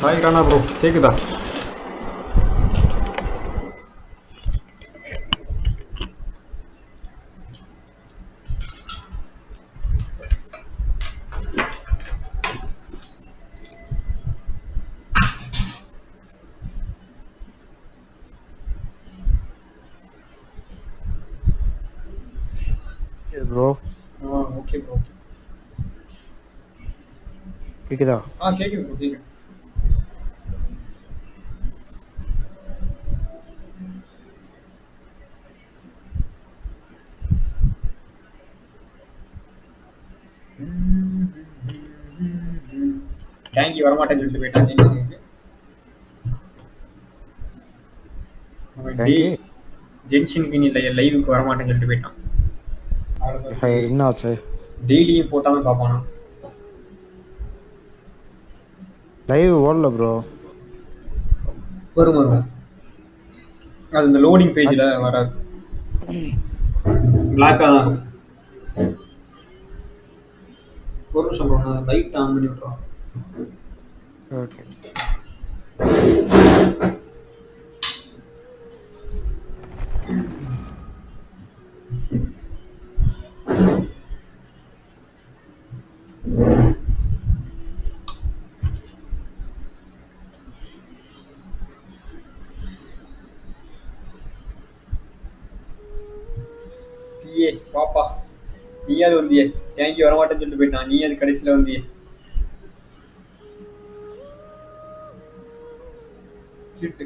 Hi Rana bro, கேக்குதா? Bro okay bro. கேக்குதா? கேக்குது ப்ரோ, கேக்குது. டேங்கி வரமாட்டேன்னு சொல்லிட்டு போயிட்டான் ஜென்ஷனுக்கு. டேங்கி ஜென்ஷனுக்கு நீ லைவுக்கு வரமாட்டேன்னு சொல்லிட்டு போயிட்டான். என்ன ஆச்சு? டெய்லியும் போட்டாலும் பார்ப்பானா? லைவ் ஓடல ப்ரோ. வரும் வரும், அது இந்த லோடிங் பேஜில் வராது, பிளாக்காக தான் இருக்கும். ஒரு நிமிஷம் ப்ரோ, நான் லைட் ஆன் பண்ணி விட்றோம். ஓகே. நீயே பாப்பா, நீயாவது வந்தியே. டேங்கி வரமாட்டேன்னு சொல்லிட்டு போயிட்டான், நீ அது கடைசியில் வந்தியே. கிட்டு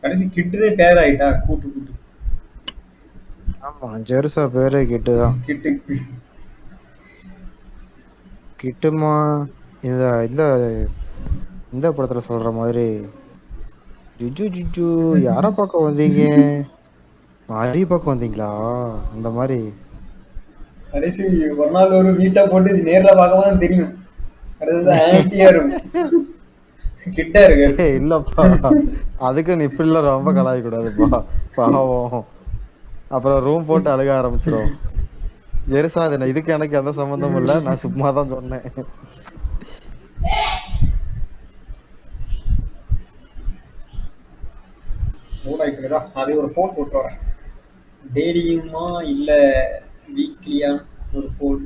கடைசி கிட்டுனே பேர் ஆயிட்டா, கூட்டு கூட்டு. ஆமா, ஜெருசா பேரே கிட்டுதான். கிட்டு கிட்டுமா? இந்த இந்த இந்த படத்துல சொல்ற மாதிரி ஜுஜு ஜுஜு யார பக்கம் வந்தீங்க? மாரி பக்கம் வந்தீங்களா? அந்த மாதிரி கடைசி ஒரு நாள் ஒரு நீட்டா போட்டு நேர்ல பார்க்க தான் தெரியும். கடைசி ஆன்டியா இருக்கும், கிட்டா இருக்கு. இல்லப்பா, அதுக்கு நீ இப்படிலாம் ரொம்ப கலாய்க்க கூடாதுப்பா, பாவம். அப்புறம் ரூம் போட்டு அழுக ஆரம்பிச்சிடும். ஜெருசா, இதுக்கு எனக்கு எந்த சம்பந்தமும் இல்லை, நான் சும்மா தான் சொன்னேன். அதே ஒரு போல் போட்டு வரேன். டெய்லியுமா இல்ல வீக்லியா ஒரு போல்.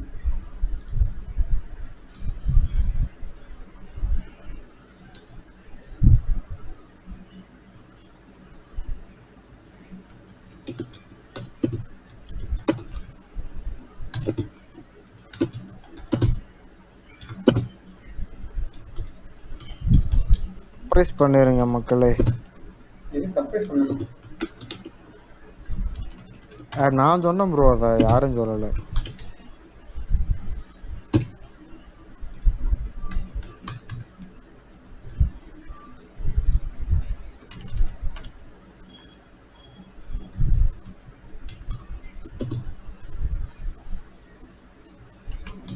சர்ப்ரைஸ் பண்ணிருங்க மக்களே. எது சர்ப்ரைஸ் பண்ணணும்? நான் சொன்னேன் ப்ரோ, அதை யாரும் சொல்லலை.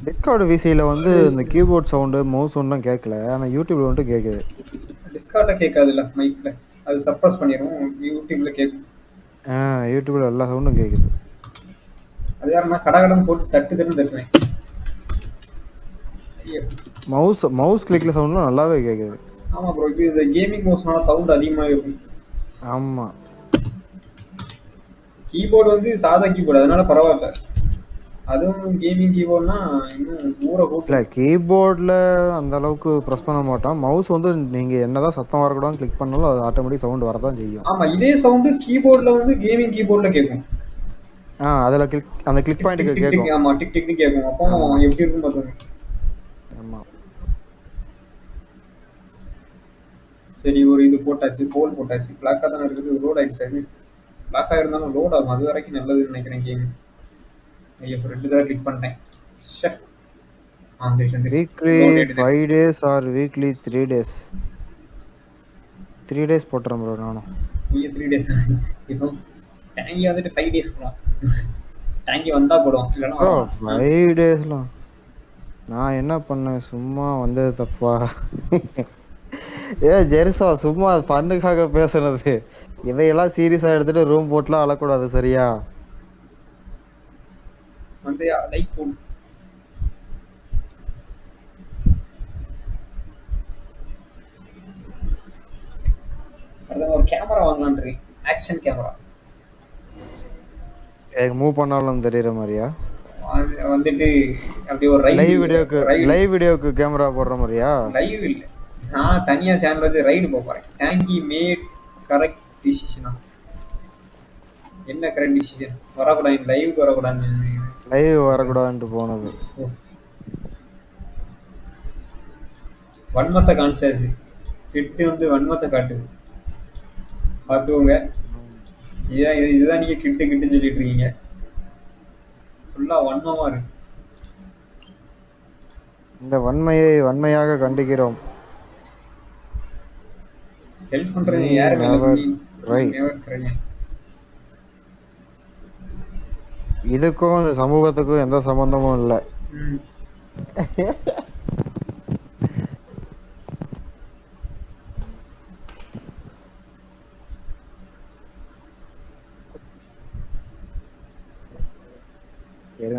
டிஸ்கார்டு விசியில் வந்து இந்த கீபோர்ட் சவுண்டு மவுஸ் சவுண்ட்லாம் கேட்கல, ஆனால் யூடியூப்ல வந்துட்டு கேட்குது. டிஸ்கார்ட்ல கேட்காதுல்ல, மைக்ல அது சப்ரஸ் பண்ணிடும், யூடியூப்ல கேட்கும். யூடியூப்ல எல்லா சவுண்டும் கேட்குது. அது யாருன்னா கடகடம் போட்டு தட்டு தட்டு தட்டுவேன். மவுஸ் கிளிக்ல சவுண்ட்லாம் நல்லாவே கேட்குது. ஆமா ப்ரோ, இது இந்த கேமிங் மவுஸ்னால சவுண்ட் அதிகமாக இருக்கும். ஆமா, கீபோர்டு வந்து சாதா கீபோர்டு, அதனால பரவாயில்ல. அதுவும் கேமிங் கீபோர்ட்னா இன்னும் ஊற கூட்டல. கீபோர்டில் அந்த அளவுக்கு ப்ரெஸ் பண்ண மாட்டோம். மவுஸ் வந்து நீங்கள் என்னதான் சத்தம் வரக்கூடாதுன்னு கிளிக் பண்ணாலும் அது ஆட்டோமேட்டிக் சவுண்ட் வரதான் செய்யும். ஆமா, இதே சவுண்டு கீபோர்டில் வந்து கேமிங் கீபோர்டில் கேட்கும். அதில் அந்த கிளிக் பாயிண்ட்டுக்கு கேட்கும். ஆமா, டிக் டிக்னு கேட்கும். அப்போ எப்படி இருக்கும் பார்த்துங்க. ஆமா, சரி, ஒரு இது போட்டாச்சு, போல் போட்டாச்சு. பிளாக்காக தானே இருக்குது, லோட் ஆகிடுச்சு. பிளாக்காக இருந்தாலும் லோட் ஆகும், அது வரைக்கும் நல்லதுன்னு நினைக்கிறேன் கேம். ஐயோ, 2 தடவை கிளிக் பண்ணிட்டேன். வந்துருச்சு. வீக்லி லோட் ஆயிடுது. 5 days R weekly 3 days. 3 days போட்டுறேன் ப்ரோ நானும். நீங்க 3 டேஸ். இப்போ டேங்கி வந்துட்டு 5 டேஸ் போடும். டேங்கி வந்தா போடும், இல்லைன்னா ப்ரோ வரலாம். 5 daysலாம் நான் என்ன பண்ணேன்? சும்மா வந்தது தப்பா? ஜெருசா சும்மா பண்ணுக்காக பேசுனது. இவையெல்லாம் சீரியஸா எடுத்துட்டு ரூம் போட்டுலாம் அழக்கூடாது சரியா? வந்து லைக் போடு. அதான் ஒரு கேமரா வாங்கலான்றேன், ஆக்ஷன் கேமரா. எனக்கு மூவ் பண்ணாலும் தெரியற மாதிரியா? வந்துட்டு அப்படியே ஒரு லைவ் வீடியோக்கு கேமரா போடுற மாதிரியா? லைவ் இல்லை, நான் தனியா சேனல் வச்சு ரைடு போறேன். டேங்கி மேட் கரெக்ட் டிசிஷனா? என்ன கரெக்ட் டிசிஷன்? வரக்கூடாது, லைவுக்கு வரக்கூடாது. லைவ் வரக்கூடாதுன்ட்டு போனது. வன்மத்தை காமிச்சாச்சு. கிட்டு வந்து வன்மத்தை காட்டுது, பார்த்துக்கோங்க. இதுதான் நீங்க கிட்டுன்னு சொல்லிட்டு இருக்கீங்க. ஃபுல்லா வன்மமா இருக்கு. இந்த வன்மையை வன்மையாக கண்டிக்கிறோம். ஹெல்ப் பண்றது யாருமே இல்லை. இதுக்கும் இந்த சமூகத்துக்கும் எந்த சம்பந்தமும் இல்லை.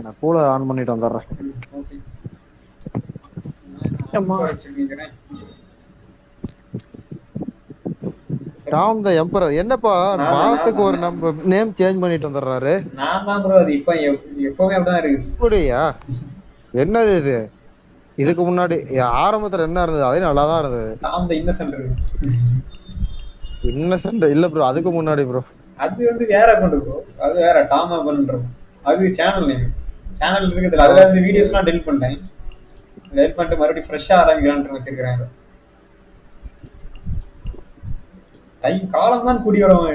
நான் கூலர் ஆன் பண்ணிட்டு வந்துடுறேன். டாம் தி எம்பரர் என்னப்பா பாத்துக்கு ஒரு நம்ம நேம் சேஞ்ச் பண்ணிட்டு வந்துடுறாரு. நான் தான் ப்ரோ, அது இப்போ எப்பவுமே அப்படிதான் இருக்கு. அப்படியா? என்னது இது? இதுக்கு முன்னாடி ஆரம்பத்துல என்ன இருந்தது? அதே நல்லா தான் இருந்தது. டாம் தி இன்னசென்ட் இருக்கு. இன்னசென்ட் இல்ல ப்ரோ, அதுக்கு முன்னாடி ப்ரோ. அது வந்து வேற அக்கவுண்ட் ப்ரோ, அது வேற டாம் அப்படின்றது. அது சேனல் நேம். சேனல் இருக்குதுல, அதுல இருந்து வீடியோஸ்லாம் டெலிட் பண்ணிட்டேன். டெலிட் பண்ணிட்டு மறுபடியும் ஃப்ரெஷ்ஷா ஆரம்பிக்கலாம்னு வச்சிருக்கேன். டைம் காலம் தான் கூடி வரும்.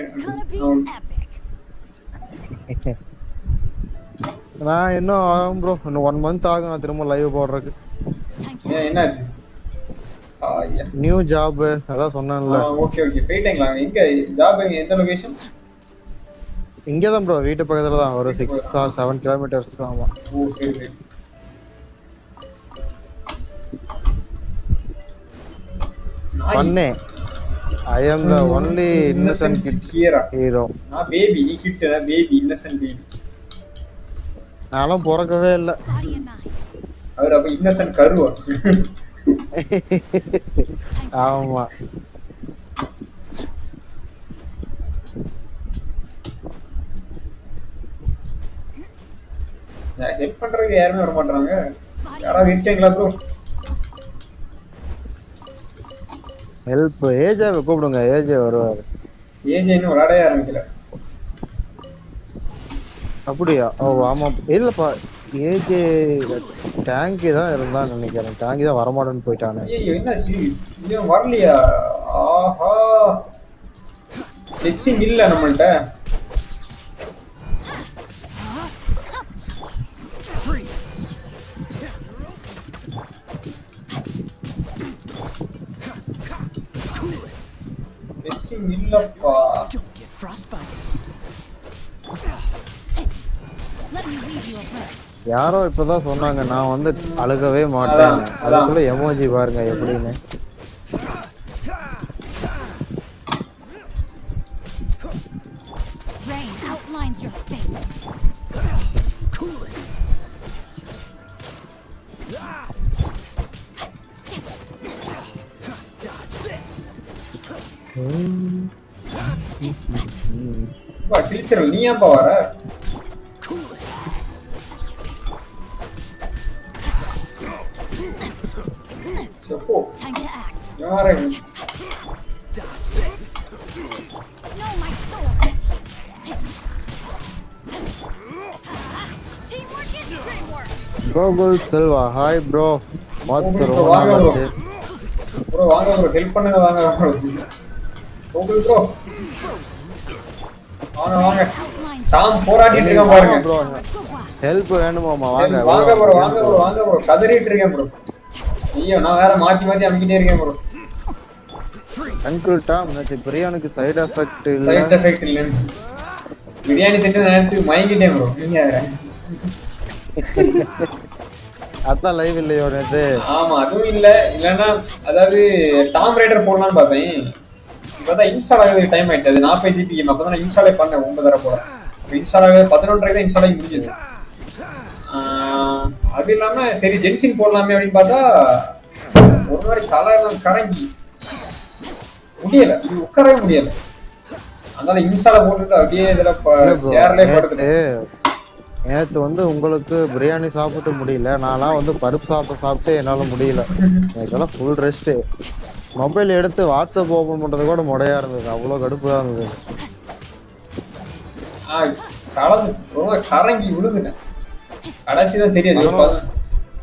நான் இன்னும் ஆகும் ப்ரோ, இன்னும் 1 month ஆகும் நான் திரும்ப லைவ் போடுறதுக்கு. என்னாச்சு? நியூ ஜாப் அதான் சொன்னேன்ல. ஓகே ஓகே, போயிட்டீங்களா? எங்க ஜாப்? எந்த லொகேஷன்? இங்கே தான் ப்ரோ, வீட்டு பக்கத்துல தான், ஒரு 6 or 7 kilometers. ஆமா. ஓ சரி சரி. பண்ணே I am the only innocent hero. நான் பேபி, நீ கிட்ட பேபி, இன்னசென்ட் பேபி. நானும் பிறக்கவே இல்லை. அவர் அப்ப இன்னசென்ட் கருவா. ஆமா. ஹெல்ப் பண்றதுக்கு யாருமே வர மாட்டாங்க. யாராவது இருக்கீங்களா ப்ரோ? ஹெல்ப் ஏஜாவை கூப்பிடுங்க, ஏஜே வருவாரு. ஏஜே இன்னும் விளையாடவே ஆரம்பிக்கல. அப்படியா? ஓ ஆமா, இல்லப்பா ஏஜே டேங்கி தான் இருந்தான்னு நினைக்கிறேன். டேங்கி தான் வரமாட்டேன்னு போயிட்டானே. ஐயோ என்னாச்சு? இன்னும் வரலையா? ஆஹா, ஹெச்சிங் இல்ல நம்மள்ட்ட. ஹெச்சிங் இல்லப்பா. யாரோ இப்பதான் சொன்னாங்க, நான் வந்து அழுகவே மாட்டேன். அதுக்குள்ள எமோஜி பாருங்க எப்படின்னு. டீச்சர் நீ ஏன்பா வர? Gokul Selva hi bro. மாத்தர் வாங்க ப்ரோ, வாங்க ப்ரோ, ஹெல்ப் பண்ணுங்க வாங்க ப்ரோ. கோகுல் ப்ரோ வாங்க வாங்க. டாம் போராடிட்டு இருக்கான் பாருங்க. ப்ரோ ஹெல்ப் வேணுமாமா? வாங்க வாங்க ப்ரோ, வாங்க ப்ரோ, வாங்க ப்ரோ. கதறிட்டு இருக்கேன் ப்ரோ. ஐயோ நான் வேற மாத்தி மாத்தி அமைக்கிட்டே இருக்கேன் ப்ரோ. அங்கிள் டாம் நேத்து பிரியாணிக்கு சைடு எஃபெக்ட் இல்ல. சைடு எஃபெக்ட் இல்லன்னு பிரியாணி திட்டு நேரத்துக்கு மயங்கிட்டேன் ப்ரோ. நீங்க அதான் லைவ் இல்லையோ நேத்து? ஆமா அதுவும் இல்ல. இல்லன்னா அதாவது டாம் ரைடர் போடலாம்னு பார்த்தேன். இப்பதான் இன்ஸ்டால் ஆகுது டைம் ஆயிடுச்சு. அது 40 GB கேம். அப்பதான் நான் இன்ஸ்டாலே பண்ணேன் 9 தடவை போல. இன்ஸ்டால் ஆகுது 11 தான் இன்ஸ்டால் ஆகி முடிஞ்சது. அது இல்லாம சரி ஜென்சின் போடலாமே அப்படின்னு பார்த்தா ஒரு மாதிரி தலையெல்லாம் கரங்கி முடியல. இது உட்காரவே முடியல. அதனால இன்ஸ்டால போட்டுட்டு அப்படியே இதுல சேர்லயே படுத்துட்டு. நேத்து வந்து உங்களுக்கு பிரியாணி சாப்பிட்டு முடியல. நான்லாம் வந்து பருப்பு சாப்பிட்டு என்னால முடியல. இதெல்லாம் ஃபுல் ரெஸ்ட். மொபைல் எடுத்து வாட்ஸ்அப் ஓபன் பண்றது கூட முடையா இருந்தது. அவ்வளவு கடுப்பா இருந்தது. கலந்து ரொம்ப கரங்கி விழுந்துட்டேன். கடைசிதான் சரியாது.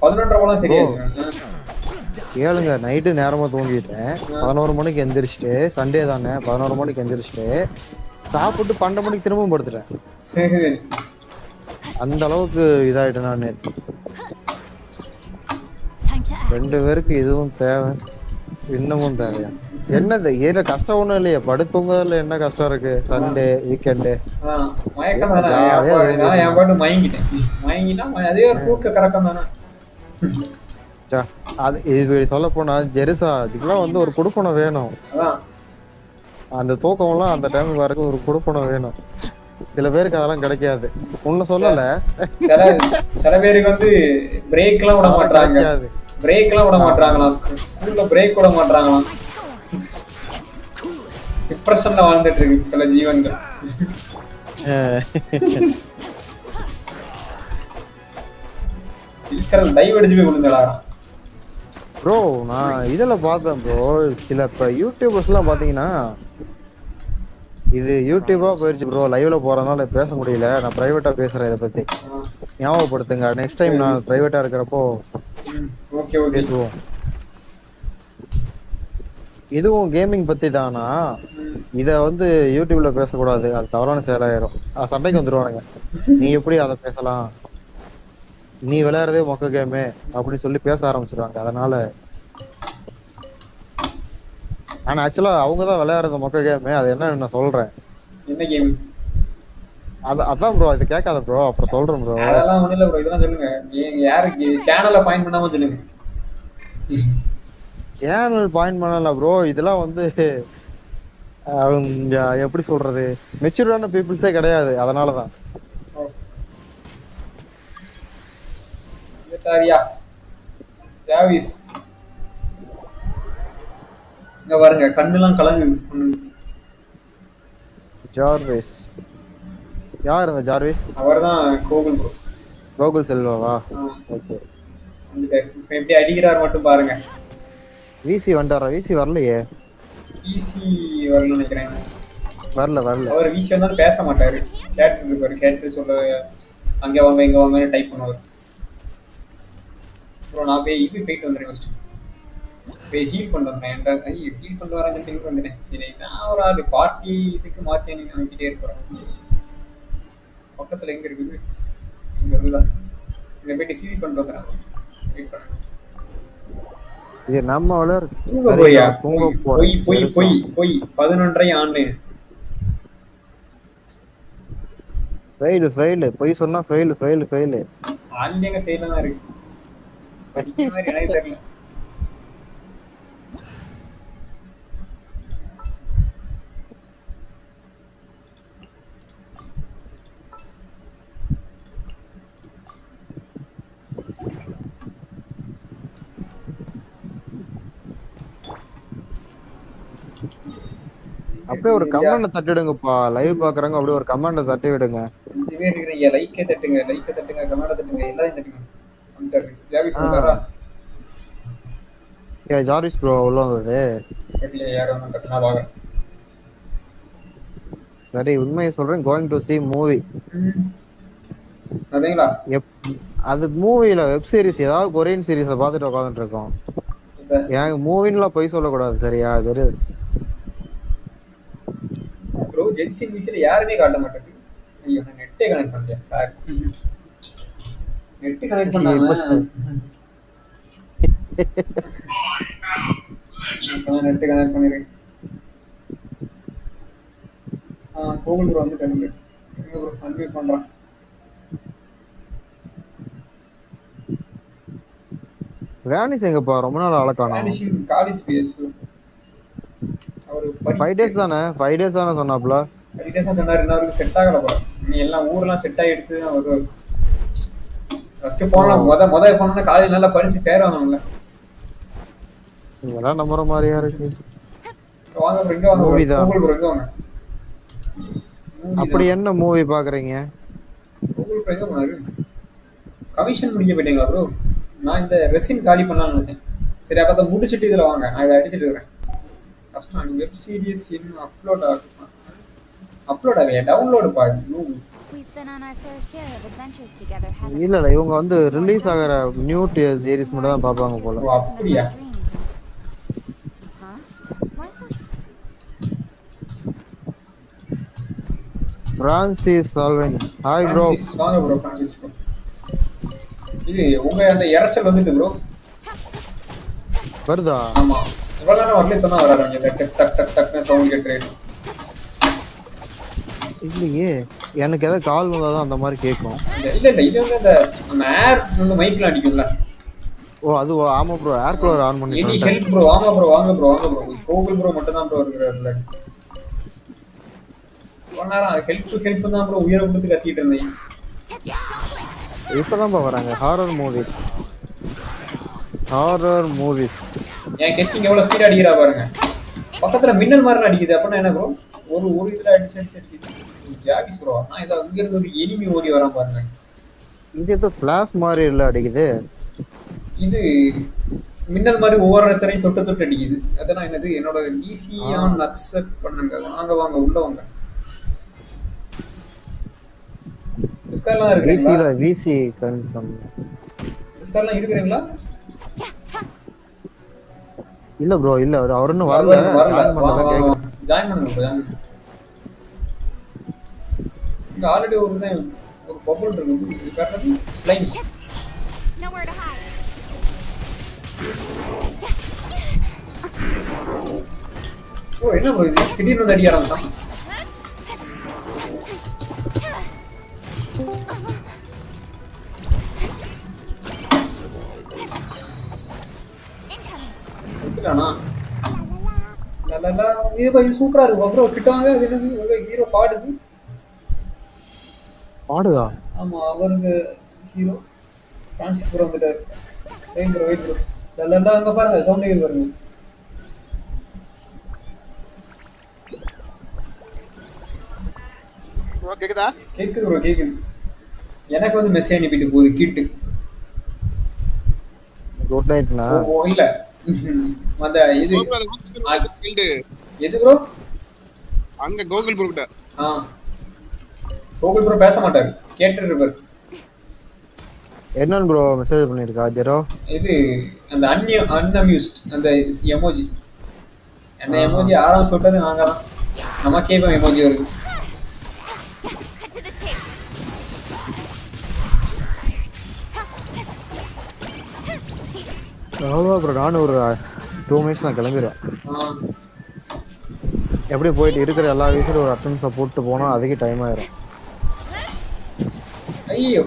11:30 போல சரியாது. கேளுங்க, நைட்டு நேரமா தூங்கிட்டேன். 11 மணிக்கு எந்திரிச்சிட்டு, சண்டே தானே 11 மணிக்கு எந்திரிச்சிட்டு சாப்பிட்டு 12 மணிக்கு திரும்பவும் படுத்துட்டேன். சரி அந்த அளவுக்கு இதாயிட்டேன் நான் நேத்து. 2 பேருக்கு இதுவும் தேவை, இன்னமும் தேவையா? என்னது ஏதோ கஷ்டம் ஒண்ணும் இல்லையா? படுத்துங்கறதுல என்ன கஷ்டம் இருக்கு? சண்டே வீக்கெண்டு மயக்கம் தானே. என் பாட்டு மயங்கிட்டேன். மயங்கினா அதே ஒரு தூக்க கறக்கம் தானே. அது இது சொல்ல போனா ஜெருசா இதுக்கெல்லாம் வந்து ஒரு குடுப்பனம் வேணும். அந்த தூக்கம் எல்லாம் அந்த டைமுக்கு வரக்கு ஒரு குடுப்பனம் வேணும். சில பேருக்கு அதெல்லாம் கிடைக்காது. ஒண்ணு சொல்லல, சில பேருக்கு வந்து பிரேக் எல்லாம் விட மாட்டாங்க. பிரேக் எல்லாம் விட மாட்டாங்களாம். ஸ்கூல்ல பிரேக் விட மாட்டாங்களாம். டிப்ரெஷன்ல வாழ்ந்துட்டு இருக்கு சில ஜீவன்கள். டீச்சர் லைவ் அடிச்சு போய் விழுந்துடாராம். ப்ரோ நான் இதுல பார்த்தேன் ப்ரோ, சில இப்ப யூடியூபர்ஸ் எல்லாம் பாத்தீங்கன்னா, இது யூடியூபா போயிருச்சு ப்ரோ. லைவ்ல போறதுனால பேச முடியல. நான் பிரைவேட்டா பேசுறேன். இதை பத்தி ஞாபகப்படுத்துங்க. நெக்ஸ்ட் டைம் நான் பிரைவேட்டா இருக்கிறப்போ பேசுவோம். இதுவும் கேமிங் பத்தி தானா? இத வந்து யூடியூப்ல பேசக்கூடாது, அது தவறான செயலாயிரும். சண்டைக்கு வந்துருவானுங்க. நீ எப்படி அதை பேசலாம், நீ விளையாடுறதே மொக்க கேமு அப்படின்னு சொல்லி பேச ஆரம்பிச்சிருவாங்க. அதனால ஆனா ஆக்சுவலா அவங்கதான் விளையாடுறது மொக்க கேமு. அது என்னன்னு நான் சொல்றேன். என்ன கேம்? அதான் ப்ரோ, இது கேட்காத ப்ரோ, அப்புறம் சொல்றேன் ப்ரோ. அதெல்லாம் ஒண்ணும் இல்ல ப்ரோ. இதெல்லாம் சொல்லுங்க. யாருக்கு சேனலை பாயிண்ட் பண்ணாம சொல்லுங்க. சேனல் பாயிண்ட் பண்ணல ப்ரோ. இதெல்லாம் வந்து அவங்க எப்படி சொல்றது, மெச்சூர்டான பீப்புள்ஸே கிடையாது. அதனாலதான். ஜாவிஸ் இங்க பாருங்க, கண்ணுலாம் கலங்குது. ஜார்விஸ் யார்? அந்த ஜார்விஸ் அவர்தான் கோகுல் ப்ரோ. கோகுல் செல்வாவா? ஓகே. எப்படி அடிக்கிறார் மட்டும் பாருங்க. விசி வந்தாரா? விசி வரலையே. விசி வரல நினைக்கிறேன். வரல. அவர் விசி வந்தாலும் பேச மாட்டாரு. கேட்டு இருப்பாரு. கேட்டு சொல்ல அங்க வாங்க இங்க வாங்கன்னு டைப் பண்ணுவார். அப்புறம் நான் போய் போயிட்டு வந்துடுறேன். ஃபர்ஸ்ட் போய் ஹீல் பண்ண வந்தேன். ஹீல் பண்ண வரேன் சொல்லிட்டு வந்துட்டேன். சரி நான் ஒரு ஆள் பார்ட்டி இதுக்கு மாற்றி அனுப்பிக்கிட்டே இருக்கிறோம். பக்கத்துல எங்க இருக்குது? இங்க இருக்குதான். இங்க போயிட்டு ஹீல் பண்ணிட்டு வந்துடுறேன். வெயிட் பண்ணேன். இது நம்ம வளர் போய் 11:30 ஆன்லைன். ஃபெயில் போய் சொன்னா ஃபெயில் ஆன்லைன்ல ஃபெயிலா தான் இருக்கு. படிக்கிற மாதிரி எனக்கு தெரியல. அப்படியே ஒரு கமெண்ட் தட்டிடுங்கப்பா. லைவ் பாக்குறாங்க, அப்படியே ஒரு கமெண்ட் தட்டி விடுங்க. 5 பேர் இருக்கீங்க. லைக்கே தட்டுங்க, கமெண்ட் தட்டுங்க, எல்லாரும் தட்டுங்க. வந்துட்டாரு ஜாவிஸ் வந்தாரா? ஜார்விஸ் ப்ரோ உள்ள வந்தது தெரியல. யாரும் வந்து தட்டுனா பாக்குறேன். சரி, உண்மையை சொல்றேன். Going to see movie. அதேங்களா? அது மூவில வெப் சீரிஸ், ஏதாவது கொரியன் சீரிஸை பார்த்துட்டு உட்காந்துட்டு இருக்கோம். ஏன் மூவின்லாம் போய் சொல்லக்கூடாது, சரியா? சரி ப்ரோ, ஜென்ஷின் விஷயம் யாருமே காட்ட மாட்டாங்க. ஐயோ நான் நெட்டே கனெக்ட் பண்ணலையா சார். நெட் கனெக்ட் இப்ப பண்ணாம சொல்லு. நெட் கனெக்ட் பண்ணிருக்கேன். கூகுள் ப்ரோ வந்து எங்க ப்ரோ அன்மியூட் பண்றான். வேனிஸ் எங்கப்பா ரொம்ப நாள் ஆள காணோம். வேனிஷிங் காலேஜ் பேஸ் அவரு 5 days தானே 5 days தானே சொன்னாப்ல. 5 days சொன்னாரு. இன்னும் செட் ஆகல போல. நீ எல்லாம் ஊர்லாம் செட் ஆகி எடுத்து அவர் ஃபர்ஸ்ட் போனா முத போனா காலேஜ் நல்லா படிச்சு பேர் வாங்கணும்ல. இதெல்லாம் நம்புற மாதிரியா இருக்கு. வாங்க ப்ரோ இங்க வாங்க மூவி தான். கூகுள் ப்ரோ இங்க வாங்க. அப்படி என்ன மூவி பாக்குறீங்க? கூகுள் ப்ரோ எங்க போனாரு? கமிஷன் முடிக்க போயிட்டீங்களா ப்ரோ? நான் இந்த ரெசின் காலி பண்ணலாம்னு நினைச்சேன். சரி அப்ப அதை முடிச்சிட்டு இதுல வாங்க. நான் இதை அடிச்சிட்டு வரேன். கஷ்டம் நீ வெப் சீரிஸ் இன்னும் அப்லோட் ஆகும். அப்லோட் ஆகலையா? டவுன்லோடு பாருங்க. இல்ல இல்ல இவங்க வந்து ரிலீஸ் ஆகிற நியூ சீரிஸ் மட்டும் தான் பாப்பாங்க போல. ஓ அப்படியா? பிரான்சிஸ் சால்வன் ஹாய் ப்ரோ. வாங்க ப்ரோ பிரான்சிஸ் ப்ரோ. இது உங்க அந்த இறைச்சல் வந்துட்டு ப்ரோ வருதா? ஆமா இவ்வளவு நேரம் வரல இப்பதான் வராங்க. இந்த டக் டக் டக் டக்னு சவுண்ட் கேட்குறேன். இல்லையே எனக்கு ஏதாவது கால் வந்தாதான் அந்த மாதிரி கேட்கும். இல்ல இல்ல இது வந்து அந்த ஏர் வந்து மைக்ல அடிக்கும்ல. ஓ அது ஆமா ப்ரோ ஏர் கூலர் ஆன் பண்ணி எனி ஹெல்ப் ப்ரோ. ஆமா ப்ரோ வாங்க ப்ரோ வாங்க ப்ரோ. கூகுள் ப்ரோ மட்டும் தான் ப்ரோ இருக்கிறாருல. ஒரு நேரம் ஹெல்ப் தான் ப்ரோ உயிரை கொடுத்து கத்திட்டு இருந்தேன். இப்பதான் வராங்க ஹாரர் மூவிஸ். என் கெச்சிங் எவ்வளவு ஸ்பீட் அடிக்கிறா பாருங்க. பக்கத்துல மின்னல் மாதிரி அடிக்குது. அப்படின்னா என்ன ப்ரோ? ஒரு இதுல அடிச்சு அடிக்குது. ஜாகிஸ் ப்ரோ நான் இதை அங்க இருந்து ஒரு எனிமி ஓடி வரான் பாருங்க. இங்க ஏதோ ஃபிளாஷ் மாதிரி இல்ல அடிக்குது. இது மின்னல் மாதிரி ஒவ்வொரு இடத்துலையும் தொட்டு அடிக்குது. அதெல்லாம் என்னது? என்னோட டிசி ஆன் அக்செப்ட் பண்ணுங்க. வாங்க உள்ள வாங்க. டிஸ்கார்ட்லாம் இருக்குங்களா? விசி கன்ஃபார்ம். டிஸ்கார்ட்லாம் இருக்குறீங்களா? இல்ல ப்ரோ இல்ல அவர் இன்னும் வரல. ஜாயின் பண்ணதா கேக்குறேன். ஜாயின் பண்ணுங்க. இங்க ஆல்ரெடி ஒரு பபிள் இருக்கு. இது காட்டுறது ஸ்லைம்ஸ். ஓ என்ன ப்ரோ இது திடீர்னு வந்து அடிக்க ஆரம்பிச்சான். இது சூப்பரா இருக்கு ப்ரோ. கிட்ட வாங்க. ஹீரோ பாடுதா? ஆமா அவருக்கு ஹீரோ பிரான்சிஸ் ப்ரோ வந்துட்டாரு. வெயிட் ப்ரோ லல்லா அங்க பாருங்க சவுண்ட் கேக்குது பாருங்க. ப்ரோ கேக்குதா? கேக்குது ப்ரோ கேக்குது. எனக்கு வந்து மெசேஜ் அனுப்பிட்டு போகுது கிட்டு. குட் நைட்னா. ஓ இல்ல அந்த இது எது ப்ரோ? அங்க கூகுள் ப்ரோ கிட்ட. கூகுள் ப்ரோ பேச மாட்டாரு. கேட்டுட்டு இருப்பாரு. என்னன்னு ப்ரோ மெசேஜ் பண்ணிருக்கா ஜெரோ? இது அந்த அன்அம்யூஸ்ட் அந்த எமோஜி. அந்த எமோஜி ஆரம்பம் சொல்றது நாங்க தான். நமக்கே இப்போ எமோஜி வருது. அப்புறம் நானும் ஒரு 2 minutes நான் கிளம்பிடுவேன். எப்படி போயிட்டு இருக்கிற எல்லா விஷயம் ஒரு அட்டன்ஸை போட்டு போனா அதுக்கு டைம் ஆயிரும். ஐயோ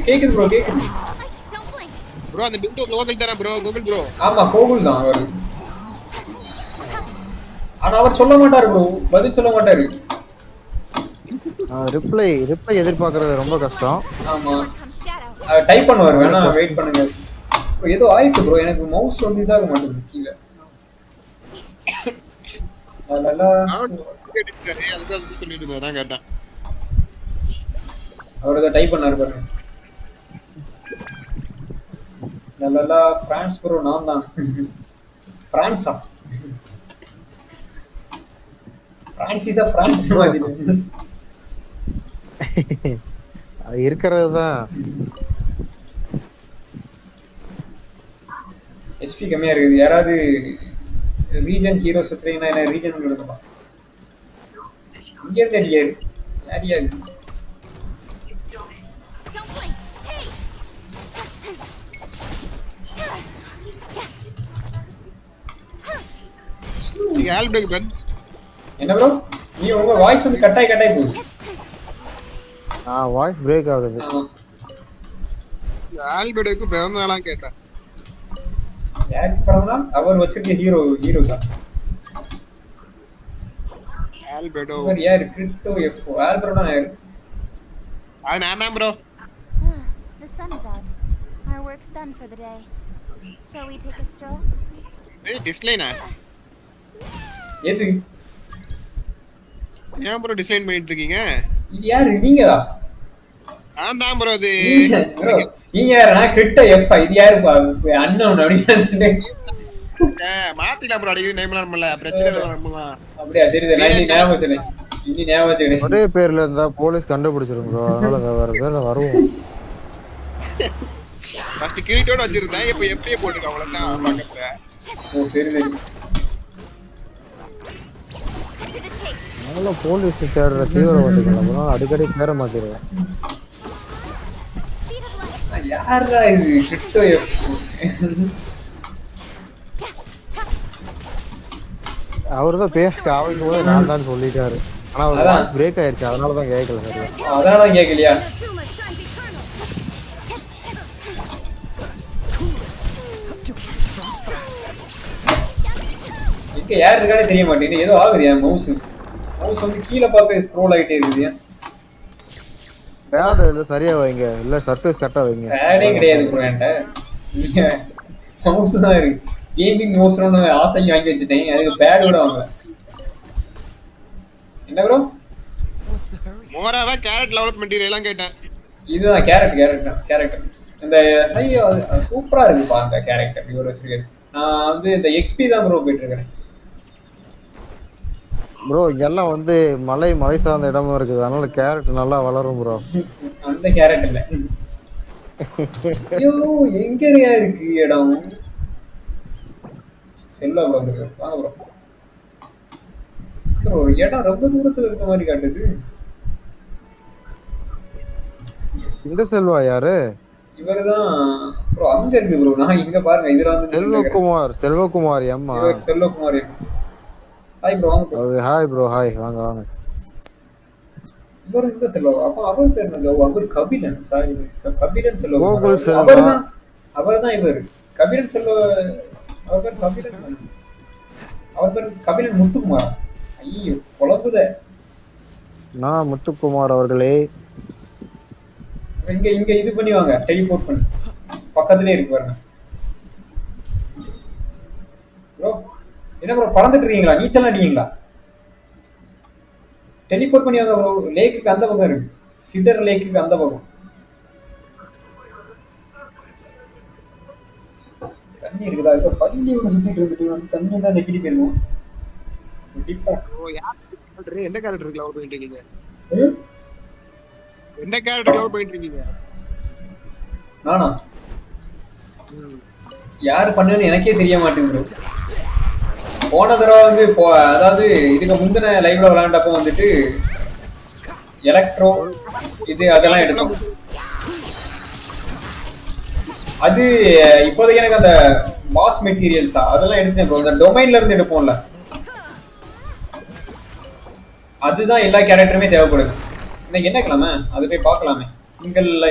கேக்குது ப்ரோ கேக்குது ப்ரோ. அந்த பில்ட் லோக்கல் தான ப்ரோ கூகுள் ப்ரோ? ஆமா கூகுள் தான் அவர். ஆனா அவர் சொல்ல மாட்டாரு ப்ரோ. பதில் சொல்ல மாட்டாரு. ரிப்ளை எதிர்பார்க்கறது ரொம்ப கஷ்டம். ஆமா டைப் பண்ணுவார். வேணா வெயிட் பண்ணுங்க. ஏதோ ஆயிட்டு ப்ரோ. எனக்கு மவுஸ் வந்து இதாக மாட்டேங்குது கீழே. அவர் அதை டைப் பண்ணாரு பாருங்க. நல்லா பிரான்ஸ் ப்ரோ நான் தான். பிரான்ஸா? பிரான்சிஸா பிரான்ஸ் மாதிரி இருக்கிறது தான். எஸ்பி கம்மியா இருக்குது. யாராவது ரீஜன் ஹீரோஸ் வச்சிருக்கீங்கன்னா என்ன ரீஜன் கொடுக்கலாம். இங்க இருந்து அடிக்காரு. யாரியா இருக்கு? நீங்க ஆல் பிரேக் பத் என்ன ப்ரோ நீ உங்க வாய்ஸ் வந்து கட்டாய் போகுது. வாய்ஸ் பிரேக் ஆகுது. ஆமா. ஆல் பிரேக்கு பிறந்த நாளா கேட்டேன். யாருக்கு பிறந்தநாள்? அவர் வச்சிருக்க ஹீரோ தான். ஆல்பர்டோ இவர் யாரு? கிரிப்டோ எஃப் ஆல்பர்டோ யாரு? அது நான் தான் bro. The sun is out. Our work's done for the day. Shall we take a stroll? ஏய் டிஸ்லைனா எது? ஏன் ப்ரோ டிசைன் பண்ணிட்டு இருக்கீங்க? இது யாரு? நீங்களா? நான் தான் ப்ரோ அது. நீங்க யாரு? நான் கிரிப்டோ எஃப். இது யாரு? அண்ணன் அப்படின்னு சொன்னேன். மாத்திடலாம் ப்ரோ. அடிக்கடி நேம் பண்ணல பிரச்சனை இல்ல. அப்படியே சரி நான் ஞாபகம் வச்சிருக்கேன். ஞாபகம் வச்சிருக்கேன். ஒரே பேர்ல இருந்தா போலீஸ் கண்டுபிடிச்சிரும் ப்ரோ. அதனால வேற பேர்ல வருவோம். ஃபர்ஸ்ட் கிரிட்டோட வச்சிருந்தேன். இப்போ எப்படியே போட்டுருக்கேன் அவ்வளவுதான் பக்கத்துல. ஓ சரி. அதனால போலீஸ் தேடுற தீவிரவாதிகள் அதனால அடிக்கடி பேர மாத்திடுவேன். யாரா இது? Crypto F. அவர்தான் பேச ஆரம்பிக்கும் போது நான் தான் சொல்லிட்டாரு. ஆனா அவர் பிரேக் ஆயிருச்சு. அதனாலதான் கேட்கல சரியா. அதனாலதான் கேட்கலையா? இங்க யார் இருக்கானே தெரிய மாட்டேங்குது. ஏதோ ஆகுது என் மவுஸ் வந்து கீழே பார்க்க ஸ்க்ரோல் ஆகிட்டே இருக்குது. பேட் இல்ல சரியா வைங்க. இல்ல சர்ஃபேஸ் கரெக்டா வைங்க. பேடே கிடையாது ப்ரோ என்கிட்ட. மவுஸ் தான் இருக்கு. கேமிங் மவுஸ் ஆசைக்கு வாங்கி வச்சுட்டேன். அதுக்கு பேடோட வாங்கல. என்ன ப்ரோ? மோராவா கேரட் டெவலப்மென்ட் எல்லாம் கேட்டேன். இதுதான் கேரக்டர். இந்த ஐயோ சூப்பரா இருக்குப்பா அந்த கேரக்டர் இவர் வச்சிருக்காரு. நான் வந்து இந்த எக்ஸ்பி தான் ப்ரோ போயிட்டு இருக்கேன். ப்ரோ எல்லாம் வந்து மலை சார்ந்த இடமும் இருக்குது. அதனால கேரட் நல்லா வளரும் ப்ரோ. அந்த கேரட் இல்ல. ஐயோ எங்க இருக்கு இடம்? செல்வா ப்ரோ இருக்கு. வாங்க ப்ரோ. ப்ரோ இடம் ரொம்ப தூரத்துல இருக்க மாதிரி காட்டுது. இந்த செல்வா யாரு? இவர்தான் ப்ரோ. அங்க இருக்கு ப்ரோ. நான் இங்க பாருங்க. இதுல வந்து செல்வகுமார் எம்மா. செல்வகுமார். Hi bro. வாங்க ப்ரோ. Hi bro. ஹாய் வாங்க. இவர் இந்த செல்வா. அப்ப அவர் பேர் என்ன? அவர் கபிலன். சாரி கபிலன் செல்வா. கோகுல் செல்வா. அவர்தான் இவர். கபிலன் செல்வா. அவர் பேர் கபிலன். அவர் பேர் கபிலன் முத்துக்குமார். ஐயோ குழம்புத. நான் முத்துக்குமார் அவர்களே. இங்க இது பண்ணி வாங்க. டெலிபோர்ட் பண்ணி பக்கத்துலயே இருக்கு பாருங்க ப்ரோ. என்ன ப்ரோ பறந்துட்டு இருக்கீங்களா? நீச்சல் அடிக்கீங்களா? டெலிபோர்ட் பண்ணி வாங்க ப்ரோ. லேக்குக்கு அந்த பக்கம் இருக்கு. சிடர் லேக்குக்கு அந்த பக்கம். தண்ணி இருக்குதா? இப்ப பள்ளி ஒன்று சுத்திட்டு இருந்துட்டு தண்ணி தான் நெகிடி போயிருவோம். எந்த கேரக்டர் லவ் பண்ணிட்டு இருக்கீங்க? எந்த கேரக்டர் லவ் பண்ணிட்டு இருக்கீங்க? நானா? யாரு பண்ணுன்னு எனக்கே தெரிய மாட்டேங்குது. போன தடவை வந்து அதாவது இதுக்கு முந்தின லைவ்ல விளையாண்டப்போ வந்துட்டு எலக்ட்ரோ இது அதெல்லாம் எடுத்தோம். அது இப்போதைக்கு எனக்கு அந்த பாஸ் மெட்டீரியல்ஸா அதெல்லாம் எடுத்தேன் ப்ரோ. அந்த டொமைன்ல இருந்து எடுப்போம்ல, அதுதான் எல்லா கேரக்டருமே தேவைப்படுது. இன்னைக்கு என்ன கிழமை? அது போய் பார்க்கலாமே. சிங்கிள்ல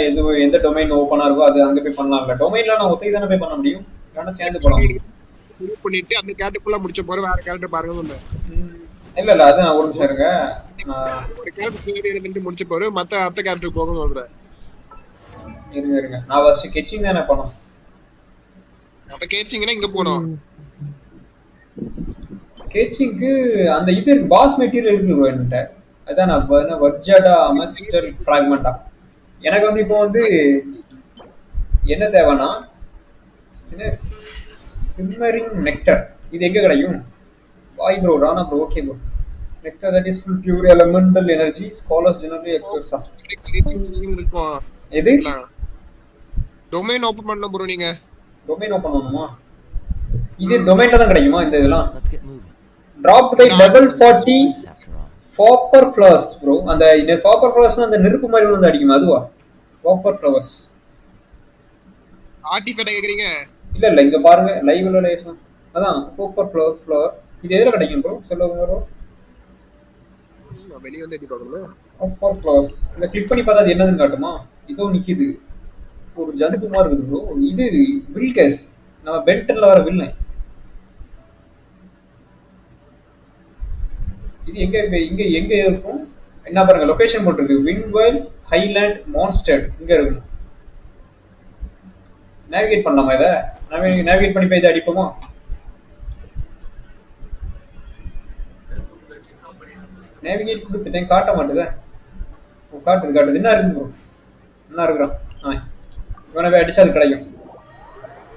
எந்த டொமைன் ஓப்பனா இருக்கோ அது அங்க போய் பண்ணலாம்ல. டொமைன்ல நான் ஒத்தைக்கு தானே போய் பண்ண முடியும். இல்லைன்னா சேர்ந்து போலாம். பண்ணிட்டு அந்த கேரக்டர் ஃபுல்லா முடிச்ச போற வேற கேரக்டர் பாருங்க. இல்ல அது நான் ஒரு நிமிஷம் இருங்க. ஒரு கேரக்டர் முடிச்ச போற மத்த அடுத்த கேரக்டர் போக சொல்றேன். இருங்க நான் ஃபர்ஸ்ட் கெச்சிங் தானே பண்ணோம். அப்ப கேச்சிங்னா இங்க போறோம். கேச்சிங்க்கு அந்த இது பாஸ் மெட்டீரியல் இருக்கு ப்ரோ என்கிட்ட. அதான் நான் வர்ஜாடா அமஸ்டல் ஃப்ராக்மெண்டா. எனக்கு வந்து இப்போ வந்து என்ன தேவைன்னா சிம்மரிங் நெக்டர். இது எங்க கிடைக்கும்? வாய் bro. Rana bro. Okay bro. Nectar that is full pure elemental energy. Scholars generally எக்ஸ்பெர்ட்ஸா எது? டொமைன் ஓபன் பண்ணனும் ப்ரோ. நீங்க டொமைன் ஓபன் பண்ணனுமா? இது டொமைன்ல தான் கிடைக்குமா இந்த இதெல்லாம்? drop by level 40 Fopper flowers bro. அந்த Fopper flowers அந்த நெருப்பு மாதிரி வந்து அடிக்குமா அதுவா? Fopper flowers ஆர்டிஃபெக்ட் கேக்குறீங்க? இல்ல இங்க பாருங்க லைவ்ல லேசம். அதான் Fopper flower இது எதுல கிடைக்கும் ப்ரோ சொல்லுங்க ப்ரோ. வெளிய வந்து எட்டி பார்க்கணும். ஆஃபர் க்ளோஸ் இத கிளிக் பண்ணி பார்த்தா அது என்னதுன்னு காட்டுமா? இதோ நிக்குது. ஒரு ஜந்து மாதிரி இருக்குது ப்ரோ. இது வில் கேஸ் நம்ம பென்டன்ல வர வில்லை. இது எங்க இங்க எங்க இருக்கும்? என்ன பாருங்க லொகேஷன் போட்டுருக்கு. விண்ட்வெல் ஹைலாண்ட் மான்ஸ்டர் இங்க இருக்கு. நேவிகேட் பண்ணலாமா இத? நேவிகேட் பண்ணி போய் இதை அடிப்போமா? நேவிகேட் கொடுத்துட்டேன் காட்ட மாட்டேதே. காட்டுது காட்டுது. என்ன இருக்கு ப்ரோ? என்ன இருக்கிறான்? இவனை போய் அடிச்சா அது கிடைக்கும்.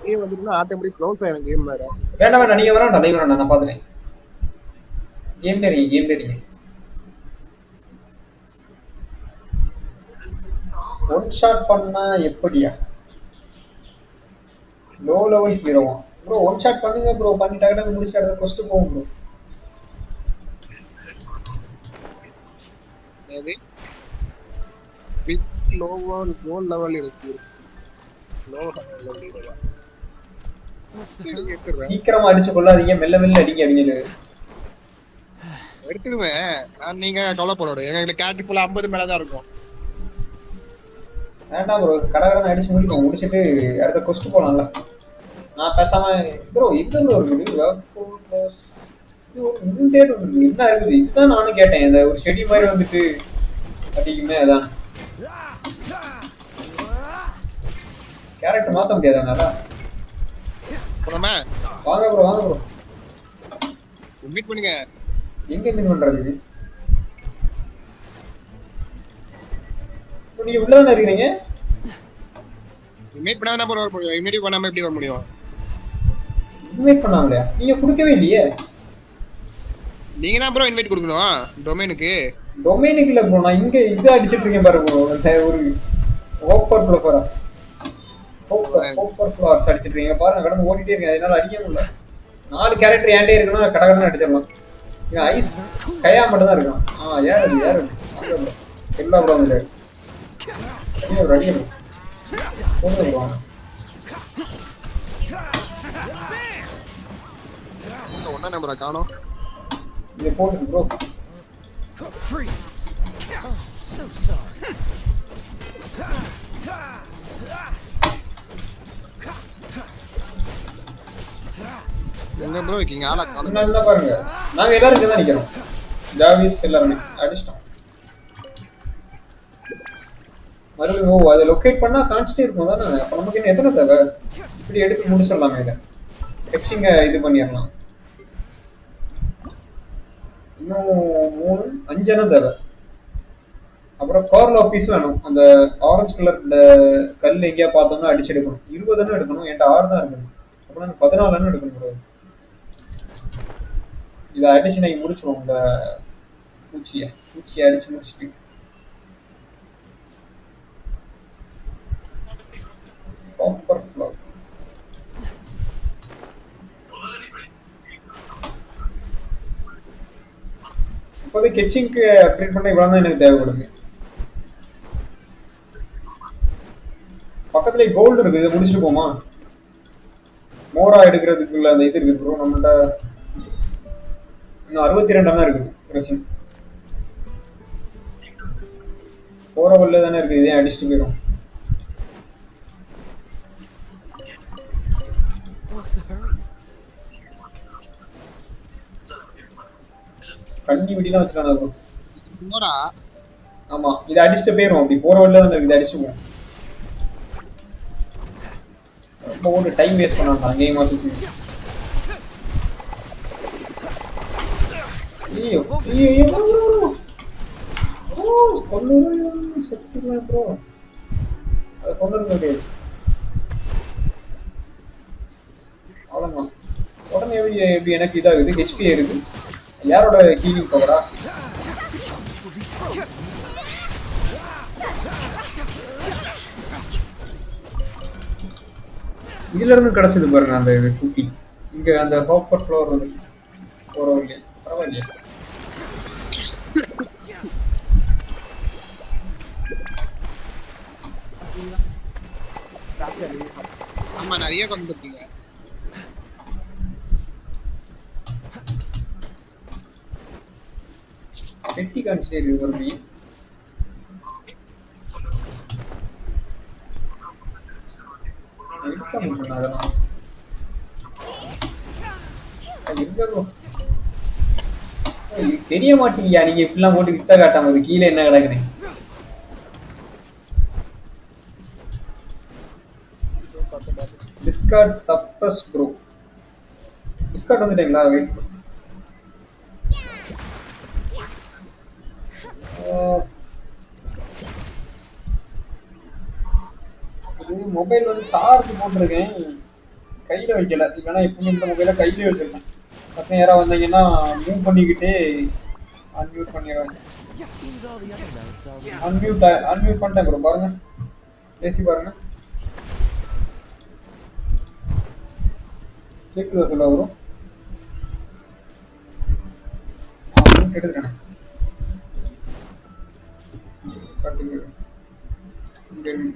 கேம் வந்துட்டுனா ஆட்டோமேட்டிக் க்ளோஸ் ஆயிரும் கேம் வேற. வேண்டாம் வேண்டாம் நீங்க வேணாம் லைவ் வேணாம் நான் பாத்துறேன். கேம் தெரியுங்க. ஒன் ஷாட் பண்ணா எப்படியா? லோ லெவல் ஹீரோவா ப்ரோ? ஒன் ஷாட் பண்ணுங்க ப்ரோ. பண்ணிட்டாங்கன்னா முடிச்சு அடுத்த கொஸ்ட் போகும் ப்ரோ. அது லோ லெவல் இருக்கு. லோ லெவல் இருக்கு. சீக்கிரமா அடிச்சு கொள்ளாதீங்க. மெல்ல மெல்ல அடிங்க அவங்களு. எடுத்துடுவேன். நீங்க கவலைப்படாத. எங்க கேரக்டர் ஃபுல்லா 50 மேல தான் இருக்கும். வேண்டாம் ப்ரோ. கடகடன்னு அடிச்சு முடிப்போம். முடிச்சுட்டு அடுத்த கொஸ்ட் போலாம்ல. நான் பேசாம ப்ரோ இது ஒரு என்ன இருக்குது? இதுதான் நானும் கேட்டேன். இந்த ஒரு செடி மாதிரி வந்துட்டு அடிக்குமே அதான். கேரக்டர் மாத்த முடியாது அதனால. வாங்க ப்ரோ. மீட் பண்ணுங்க. எங்க மீட் பண்றது இது? நீங்க உள்ளதானே இருக்கீங்க? மீட் பண்ணா என்ன வர முடியும்? இமிடியேட் பண்ணாம எப்படி வர முடியும்? இன்வைட் பண்ணாங்களே. நீங்க கொடுக்கவே இல்லையே. நீங்க தான் ப்ரோ இன்வைட் கொடுக்கணும் டொமைனுக்கு. டொமைனுக்கு இல்ல ப்ரோ. நான் இங்க இது அடிச்சிட்டு இருக்கேன் பாரு ப்ரோ. ஒரு ஓப்பர் ஃப்ளோரா. ஓப்பர் ஃப்ளோர்ஸ் அடிச்சிட்டு இருக்கீங்க பாருங்க. கடந்து ஓடிட்டே இருக்கேன். அதனால அடிக்க முடியல. 4 கேரக்டர் ஏன்டே இருக்குன்னா கடகடன்னு அடிச்சிடலாம். ஐஸ் கையா மட்டும் தான் இருக்கான். யாரு எல்லா ப்ரோ வந்து ரெடி போட்டு வருவாங்க. ஒன்னா நம்பரை காணோம். இதை போட்டு ப்ரோ. எங்க ப்ரோ இருக்கீங்க? ஆளா காணோம். நல்லா பாருங்க. நாங்க எல்லாரும் இங்க தான் நிக்கிறோம். ஜாவிஸ் எல்லாரும் அடிச்சிட்டோம். மறுபடியும் அதை லொக்கேட் பண்ணா கான்ஸ்டே இருக்கும் தானே. அப்ப நமக்கு என்ன எத்தனை தேவை? இப்படி எடுத்து முடிச்சிடலாமே. இதை எக்ஸிங்க இது பண்ணிடலாம். இன்னும் 3 5 தேவை. அப்புறம் கார்ல பீஸ் வேணும். அந்த ஆரஞ்சு கலர் கல் எங்கேயா பார்த்தோம்னா அடிச்சு எடுக்கணும். 20 எடுக்கணும். என்கிட்ட 6 தான் இருக்கணும். அப்புறம் 14 எடுக்கணும். இதை அடிச்சு நான் முடிச்சிடுவோம். இந்த பூச்சியை அடிச்சு முடிச்சுட்டு இப்போதைக்கு கெச்சிங்க்கு அப்டேட் பண்ண இவ்வளவு தான் எனக்கு தேவைப்படுது. பக்கத்துல கோல்டு இருக்கு. இதை முடிச்சுட்டு போமா? மோரா எடுக்கிறதுக்குள்ள அந்த இது இருக்கு ப்ரோ. நம்மள்ட்ட இன்னும் 62 தான் இருக்குது. ரெசின் போறவல்ல தானே இருக்குது. இதே அடிச்சுட்டு போயிடும். கண்ணி விடிலாம் வச்சுக்கான. ஆமா இதை அடிச்சுட்டு போயிடும். அப்படி போற வழியில தான் இதை அடிச்சுக்குவோம். ரொம்ப ஒரு டைம் வேஸ்ட் பண்ணாங்க கேம் வாசிக்கு. ஐயோ செத்துருவேன் ப்ரோ. அதை கொண்டு முடியாது. அவ்வளோதான். உடனே எப்படி எனக்கு இதாகுது. ஹெச்பி ஏறுது. யாரோட ஹீலிங் பவரா? இதுல இருந்து கிடைச்சது பாருங்க அந்த இது குட்டி. இங்க அந்த ஹாப்பர் ஃப்ளோர் வந்து போறவங்க பரவாயில்லையா? ஆமா நிறைய கொண்டு இருக்கீங்க. பெட்டி கான்ஸ்டேபிள் வருமே. இருக்க முடியும் அதெல்லாம். எங்க bro? தெரிய மாட்டீங்க நீங்க இப்படிலாம் போட்டு வித்த காட்டாம அது கீழே என்ன கிடக்குறேன். டிஸ்கார்ட் சப்ரஸ் ப்ரோ. டிஸ்கார்ட் வந்துட்டீங்களா? வெயிட். இது மொபைல் வந்து சார்ஜ் போட்டிருக்கேன், கையில வைக்கல. இல்லைன்னா எப்பவுமே இந்த மொபைலை கையிலே வச்சிருக்கேன். பக்கம் யாராவது வந்தீங்கன்னா மூவ் பண்ணிக்கிட்டே அன்மியூட் பண்ணிடுவேன். அன்மியூட் பண்ணிட்டேன் ப்ரோ. பாருங்க, பேசி பாருங்க. கேக்குதா சொல்ல ப்ரோ? எடுத்துட்டேன்.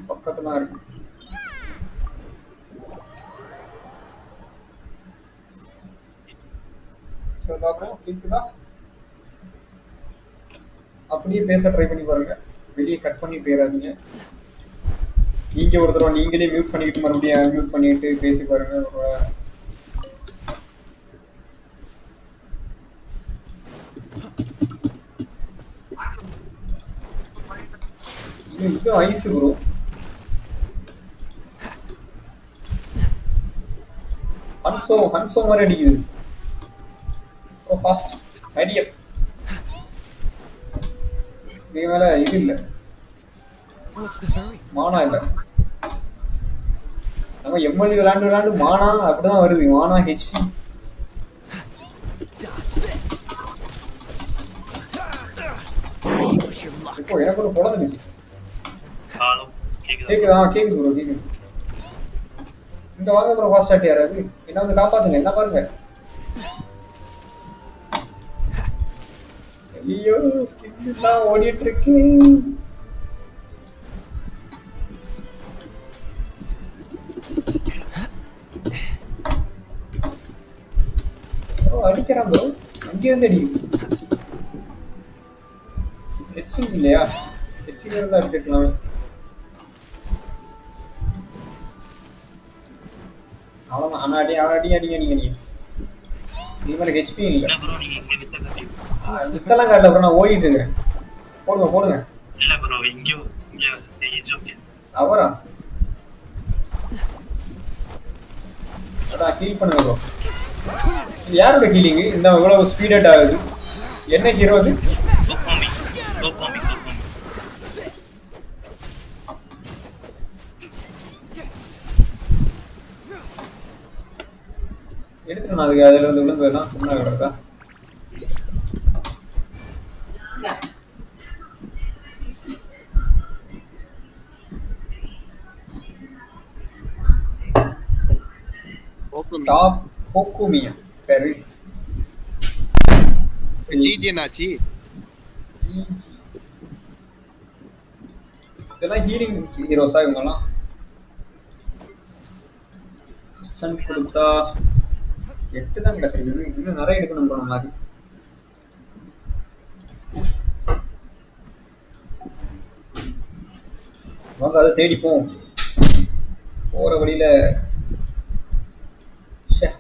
பக்கத்துல தான் இருக்கு. கேக்குதா? அப்படியே பேச ட்ரை பண்ணி பாருங்க. வெளியே கட் பண்ணி போயிடாதீங்க. நீங்க ஒரு தடவை நீங்களே மியூட் பண்ணிக்கிட்டு மறுபடியும் மியூட் பண்ணிட்டு பேசி பாருங்க. இது ஐஸ் ப்ரோ. ஹன்சோ மாதிரி அடிக்குது. ஓ ஃபாஸ்ட் ஐடியா. நீ மேல இது இல்ல, மானா இல்ல. நம்ம எம்எல்ஏ விளையாண்டு மானா அப்படிதான் வருது. மானா ஹெச்பி. இப்போ எனக்கு ஒரு பொழந்துச்சு. கேக்குதா? கேக்குது ப்ரோ, கேக்குது. இங்க வாங்க ப்ரோ, ஃபாஸ்ட் ஆட்டி யாராவது என்ன வந்து காப்பாத்துங்க. என்ன பாருங்க. ஐயோ ஸ்கின்லாம் ஓடிட்டு இருக்கு. அடிக்கிறான் ப்ரோ, அங்கே இருந்து அடிக்குது. ஹெச்சிங் இல்லையா? ஹெச்சிங் இருந்தா அடிச்சிருக்கலாம். அவ்வளோதான். ஆனால் அடி. இது மாதிரி ஹெச்பி இல்லை. வித்தெல்லாம் காட்டல ப்ரோ, நான் ஓடிட்டு இருக்கிறேன். போடுங்க. அவரா? அதான் ஹீல் பண்ணுங்க ப்ரோ. யாரோட ஹீலிங்கு இந்த இவ்வளவு ஸ்பீடட் ஆகுது? என்ன ஹீரோ அது? எடுத்துக்கணும். அதுக்கு அதுல இருந்து விழுந்து வேணாம் என்ன கிடக்கா? டாப் போக்குமியா பேரு. ஜிஜி நாச்சி. இதெல்லாம் ஹீலிங் ஹீரோஸா இவங்கெல்லாம்? சன் கொடுத்தா 8 தான் கிடைச்சிருக்குது. இன்னும் நிறைய எடுக்கணும் போன மாதிரி. வாங்க அதை தேடிப்போம். போற வழியில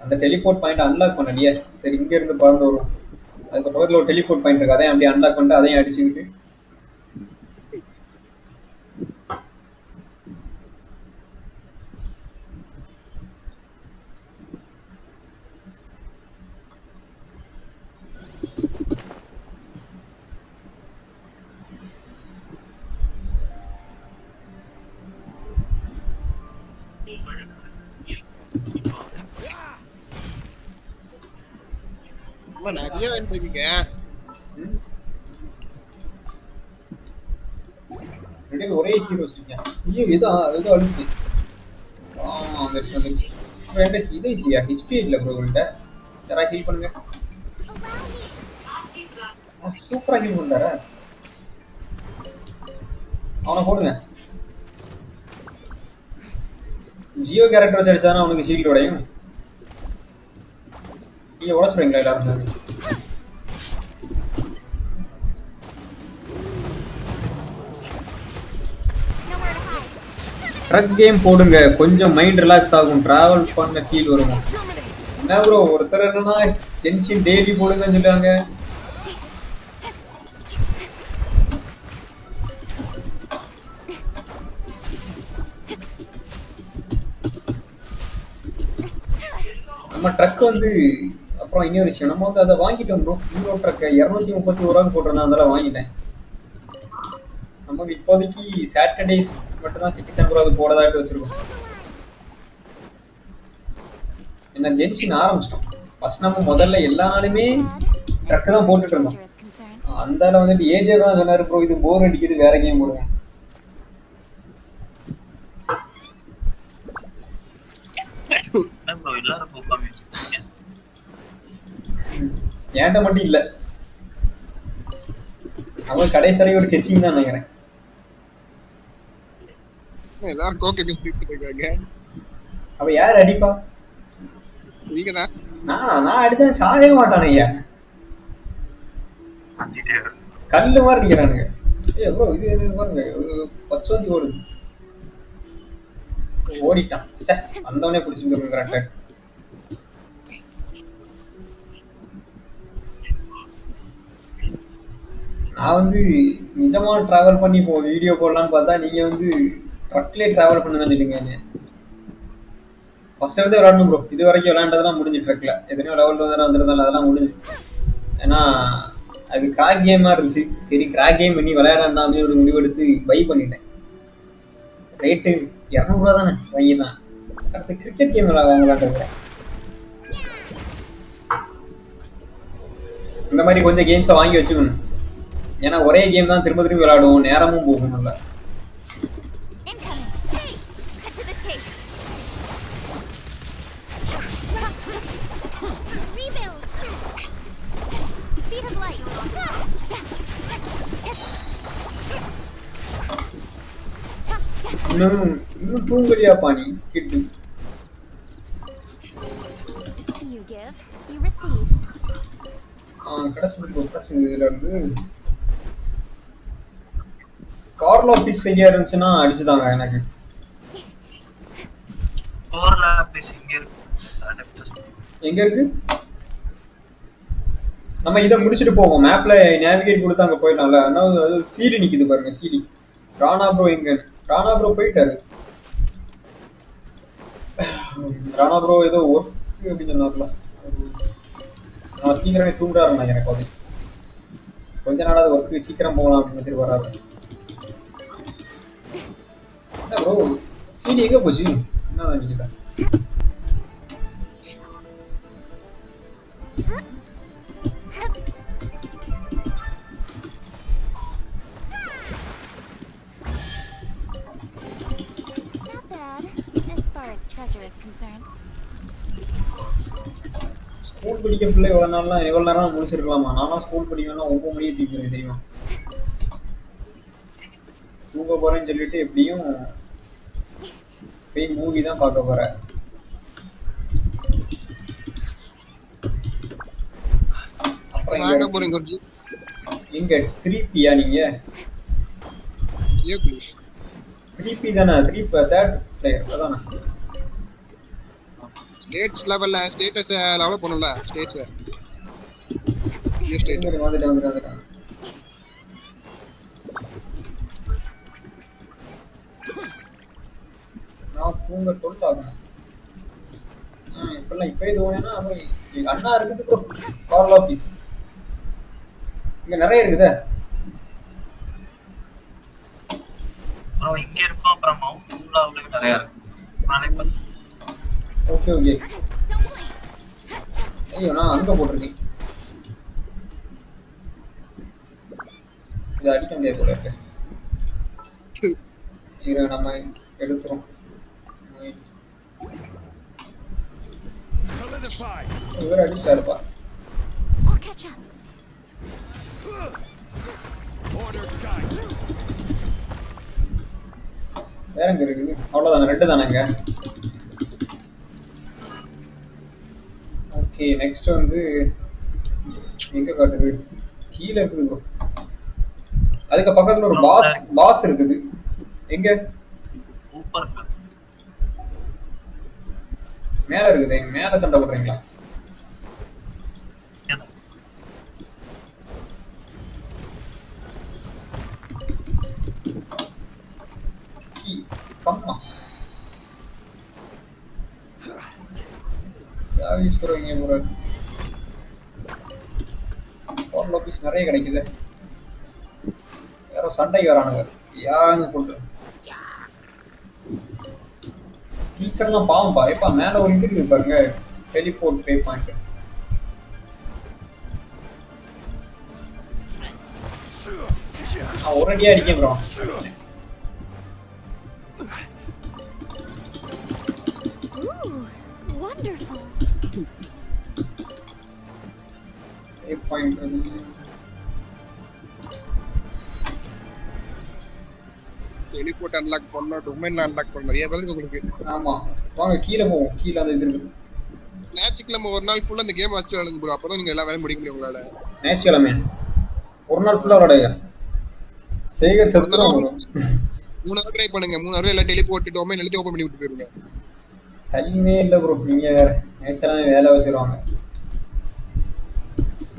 அந்த டெலிபோர்ட் பாயிண்ட் அன்லாக் பண்ணலையே. சரி, இங்க இருந்து பறந்து வரும். அதுக்கு பக்கத்துல ஒரு டெலிபோர்ட் பாயிண்ட் இருக்கு, அதையும் அப்படியே அன்லாக் பண்ணிட்டு அதையும் அடிச்சுக்கிட்டு நிறைய வேண்டிருக்கீங்க. ஒரே ஹீரோஸ் ஏதோ அழுத்து. இது இல்லையா? ஹெச்பி இல்லை ப்ரோ. உங்கள்கிட்ட யாராவது ஹீல் பண்ணுங்க. சூப்பரா ஹீல் பண்றாரு. அவனை போடுங்க. ஜியோ கேரக்டர் வச்சு அடிச்சானா அவனுக்கு ஷீல்டு உடையும். நீங்க உடச்சுடுவீங்களா எல்லாரும்? ட்ரக் கேம் போடுங்க, கொஞ்சம் மைண்ட் ரிலாக்ஸ் ஆகும், டிராவல் பண்ண ஃபீல் வரும். என்ன ப்ரோ ஒருத்தர் என்னன்னா ஜென்சின் டெய்லி போடுங்கன்னு சொல்றாங்க. நம்ம ட்ரக் வந்து அப்புறம் இன்னொரு விஷயம், நம்ம வந்து அதை வாங்கிட்டோம் ப்ரோ. இன்னொரு ட்ரக்கை 231 போட்டிருந்தேன், அதெல்லாம் வாங்கிட்டேன். நமக்கு இப்போதைக்கு சாட்டர்டேஸ் மட்டும்தான் சிட்டிசன் ப்ரோ அது போடதாட்டு வச்சிருக்கோம். என்ன ஜென்ஷன் ஆரம்பிச்சிட்டோம். ஃபர்ஸ்ட் நம்ம முதல்ல எல்லா நாளுமே ட்ரக் தான் போட்டுட்டு இருந்தோம். அந்த வந்துட்டு ஏஜே தான் சொன்னாரு ப்ரோ இது போர் அடிக்குது, வேற கேம் போடுவேன். ஏன்ட்ட மட்டும் இல்ல, அவன் கடைசி ஒரு கெச்சிங் தான் நினைக்கிறேன். எல்லாரும் கோக்கி இருக்காங்க. அவ யார் அடிப்பா? நீங்க தான். நான் அடிச்சேன் சாகவே மாட்டானே ஐயா, கல்லு மாதிரி நிக்கிறானுங்க. ஏ ப்ரோ இது என்ன பாருங்க, பச்சோந்தி ஓடுது. ஓடிட்டான் சார், வந்தவனே பிடிச்சிருந்துருக்கும் கரெக்டா. நான் வந்து நிஜமா டிராவல் பண்ணி இப்போ வீடியோ போடலான்னு பார்த்தா நீங்க வந்து ட்ரக்லேயே டிராவல் பண்ணுங்கன்னு சொல்லுங்க. ஃபர்ஸ்ட் இருந்தே விளையாடணும் ப்ரோ, இது வரைக்கும் விளையாண்டதெல்லாம் முடிஞ்சு ட்ரக்ல எத்தனையோ லெவல் வந்திருந்தாலும் அதெல்லாம் முடிஞ்சு. ஏன்னா அது கிராக் கேமா இருந்துச்சு. சரி கிராக் கேம் பண்ணி விளையாடாண்டாமே ஒரு முடிவெடுத்து பை பண்ணிட்டேன். ரேட்டு 200 ரூபா தானே வாங்கிடலாம். அடுத்து கிரிக்கெட் கேம் வாங்கலான் இருக்கிறேன். இந்த மாதிரி கொஞ்சம் கேம்ஸை வாங்கி வச்சுக்கணும். ஏன்னா ஒரே கேம் தான் திரும்ப திரும்ப விளையாடுவோம், நேரமும் போகும். நல்லா இன்னும் தூங்கலியா பாணி கிட்டு. கிடைச்சது இதுல இருந்து கார்லோ பீஸ் எங்கேயா இருந்துச்சுன்னா அடிச்சுதாங்க எனக்கு. எங்க இருக்கு? நம்ம இதை முடிச்சுட்டு போவோம். மேப்ல நேவிகேட் கொடுத்து அங்க போயிடலாம்ல. அதனால அது சீடி நிக்குது பாருங்க, சீடி. ராணா ப்ரோ எங்க? ராணா ப்ரோ போயிட்டாரு. ராணா ப்ரோ ஏதோ ஒர்க் அப்படின்னு சொன்னார்ல, நான் சீக்கிரமே தூங்குறாருண்ணா. எனக்கு அது கொஞ்ச நாளாவது ஒர்க்கு சீக்கிரம் போகலாம் அப்படின்னு வச்சுட்டு வராரு. ப்ரோ சீடி எங்க போச்சு? என்ன நினைக்கிறேன் ஸ்கூல் படிக்க பிள்ளை எவ்வளவு நேரம் முடிச்சிருக்கலாமா? நானா ஸ்கூல் படிக்கணும்னா 9 மணிக்கு தூக்கிடுவேன் தெரியுமா. தூங்க போறேன்னு சொல்லிட்டு எப்படியும் போய் மூவி தான் பார்க்க போறேன். இங்க 3P நீங்க 3P தானே? 3 தேர்ட் பிளேயர் அதானே? ஸ்டேட்ஸ் லெவல்ல ஸ்டேட்டஸ் லெவல் பண்ணல. ஸ்டேட்ஸ் ஸ்டேட் வந்துட்டாங்க. நான் தூங்க தொல்லாகும். இப்பெல்லாம் இப்போயே தோணுன்னா அண்ணா இருக்குது ப்ரோ. கார்ல் ஆஃபீஸ் இங்க நிறைய இருக்குதே. இங்க இருக்கும். அப்புறம் மவுண்ட் ஃபுல்லாவே நிறைய இருக்கு. Okay okay. ஐயோ நான் அங்க போட்டிருக்கேன். இது அடிக்க முடியாது போல இருக்கு. இரு நம்ம எடுத்துறோம். இவர் அடிச்சிட்டாருப்பா. வேற எங்க இருக்குது? அவ்வளவுதானே, 2 தானேங்க. ஓகே நெக்ஸ்ட் வந்து எங்க காட்டுது? கீழே இருக்குது ப்ரோ. அதுக்கு பக்கத்துல ஒரு பாஸ் இருக்குது. எங்க? சூப்பர். மேல இருக்குது, மேல சண்டை போடுறீங்களா? கம்மா யூஸ் பண்ணுவீங்க ப்ரோ. $4 நிறைய கிடைக்குது. யாரோ சண்டைக்கு வரானுங்க யான்னு போட்டு. ஃபீச்சர்லாம் பாவம்பா. எப்பா மேல ஒரு இது இருக்குது பாருங்க, டெலிபோர்ட் பே பாயிண்ட். ஒரு அடியா அடிக்க ப்ரோ. Ooh, wonderful. பே பாயிண்ட் டெலிபோர்ட் அன்லாக் பண்ணோம், டொமைன்ல அன்லாக் பண்ணோம், நிறைய பேருக்கு உங்களுக்கு. ஆமா வாங்க கீழே போவோம். கீழே அந்த இது இருக்குது. ஞாயிற்றுக்கிழமை ஒரு நாள் ஃபுல்லா இந்த கேம் வச்சு விளையாடுங்க ப்ரோ. அப்பதான் நீங்க எல்லா வேலையும் முடிக்க முடியும் உங்களால. ஞாயிற்றுக்கிழமை ஒரு நாள் ஃபுல்லா விளையாடுங்க. சேகர் செத்துலாம் வரும். 3 hour ட்ரை பண்ணுங்க. 3 hour எல்லாம் டெலிபோர்ட் டொமைன் எல்லாத்தையும் ஓபன் பண்ணி விட்டு போயிருங்க. டைமே இல்லை ப்ரோ. நீங்க வேற ஞாயிற்றுக்கிழமை வேலை வச்சிருவாங்க.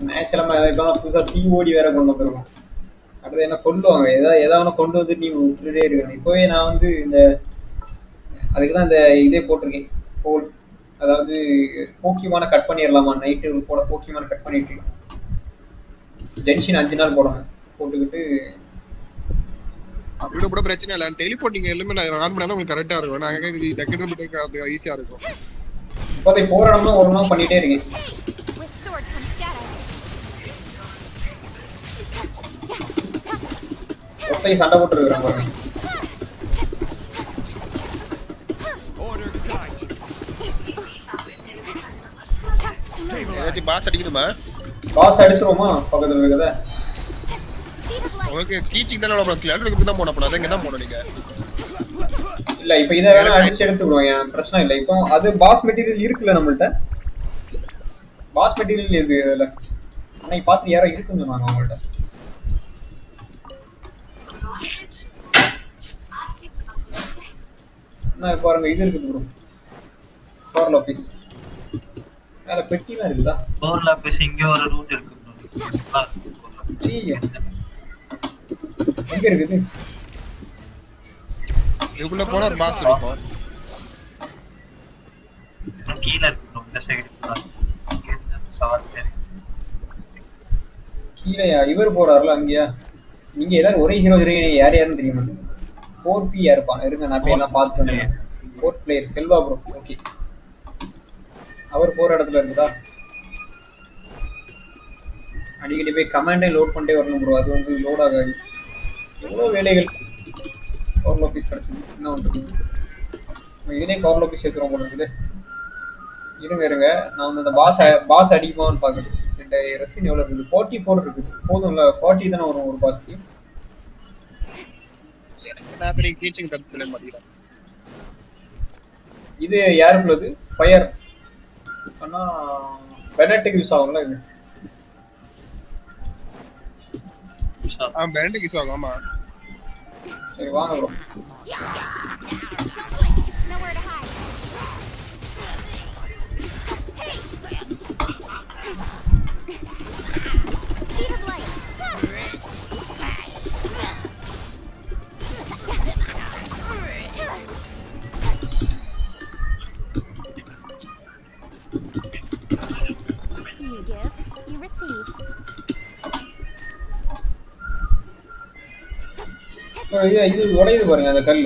ஞாயிற்றுக்கிழமை இப்பதான் புதுசா சிஓடி வேற கொண்டு வந்துருக்கோம். அடுத்து என்ன கொல்லுவாங்க, ஏதாவது கொண்டு வந்து நீ விட்டுட்டே இருக்கணும். இப்போவே நான் வந்து இந்த அதுக்கு தான் இந்த இதே போட்டிருக்கேன் போல். அதாவது போக்கிமான கட் பண்ணிடலாமா, நைட்டு போட போக்கிமான கட் பண்ணிட்டு ஜென்ஷின் 5 நாள் போடணும் போட்டுக்கிட்டு. அப்படி கூட பிரச்சனை இல்லை. டெலிபோர்ட் நீங்க எல்லாமே ஆன் பண்ணா உங்களுக்கு கரெக்டா இருக்கும். நாங்க டெக்கெட் மட்டும் ஈஸியா இருக்கும். இப்போதை போற இடம்னா ஒரு நாள் பண்ணிட்டே இருக்கேன். With sword comes shadow. ஒத்தையும் சண்டை போட்டு இருக்கிறேன் பாருங்க. ஏதாச்சும் பாஸ் அடிக்கணுமா? பாஸ் அடிச்சிருவோமா பக்கத்துல இருக்கிறத? Speed of light. உங்களுக்கு டீச்சிங் தானே அவ்வளோ கிளாஸ் தான் போன போனா இங்க தான் போனோம் நீங்க. இல்ல இப்ப இதை வேணா அடிச்சு எடுத்துக்கிடுவோம், என் பிரச்சனை இல்லை. இப்போ அது பாஸ் மெட்டீரியல் இருக்குல்ல நம்மள்ட்ட. பாஸ் மெட்டீரியல் எது இல்லை அன்னைக்கு பார்த்து யாரோ இருக்குன்னு சொன்னாங்க அவங்கள்ட்ட. என்ன பாருங்க இது இருக்குது ப்ரோ, $4 வேற பெட்டிலாம் இருக்குதா? $4 இங்க ஒரு ரூட் இருக்கு ப்ரோ. ஐயோ எங்க இருக்குது? இதுக்குள்ள போனா ஒரு பாஸ் இருக்கும். கீழே இருக்கு ப்ரோ. இந்த சைடு கீழேயா? இவர் போறாருல அங்கேயா? நீங்க எல்லாரும் ஒரே ஹீரோ இருக்கீங்க, யார் யாருன்னு தெரியுமா? 4P இருப்பான். இருங்க நான் போய் எல்லாம் பார்த்துட்டு. 4th player Selva bro. Okay அவர் போற இடத்துல இருக்குதா? அடிக்கடி போய் கமாண்டே லோட் பண்ணிட்டே வரணும் ப்ரோ. அது வந்து லோட் ஆகாது. எவ்வளோ வேலைகள். $4 கிடச்சிது. என்ன பண்ணுறது? இதே $4 சேர்த்துறோம் போல இருக்குது. இருங்க நான் வந்து அந்த பாஸ் அடிக்குமான்னு பார்க்குறேன். இந்த ரெசின் எவ்வளோ இருக்குது? 44 இருக்குது. போதும்ல, 40 தானே வரும் ஒரு பாஸுக்கு. எனக்கு நான் தெரியும் டீச்சிங் தரத்துல மாட்டேங்கிறேன். இது யாருக்குள்ளது? ஃபயர் ஆனா பெனட்டுக்கு யூஸ் ஆகும்ல இது. பேரண்ட் யூஸ் ஆகும். ஆமா சரி வாங்க bro. Nowhere to hide. Speed of light. You give, you receive. இது உடையுது பாருங்க அந்த கல்.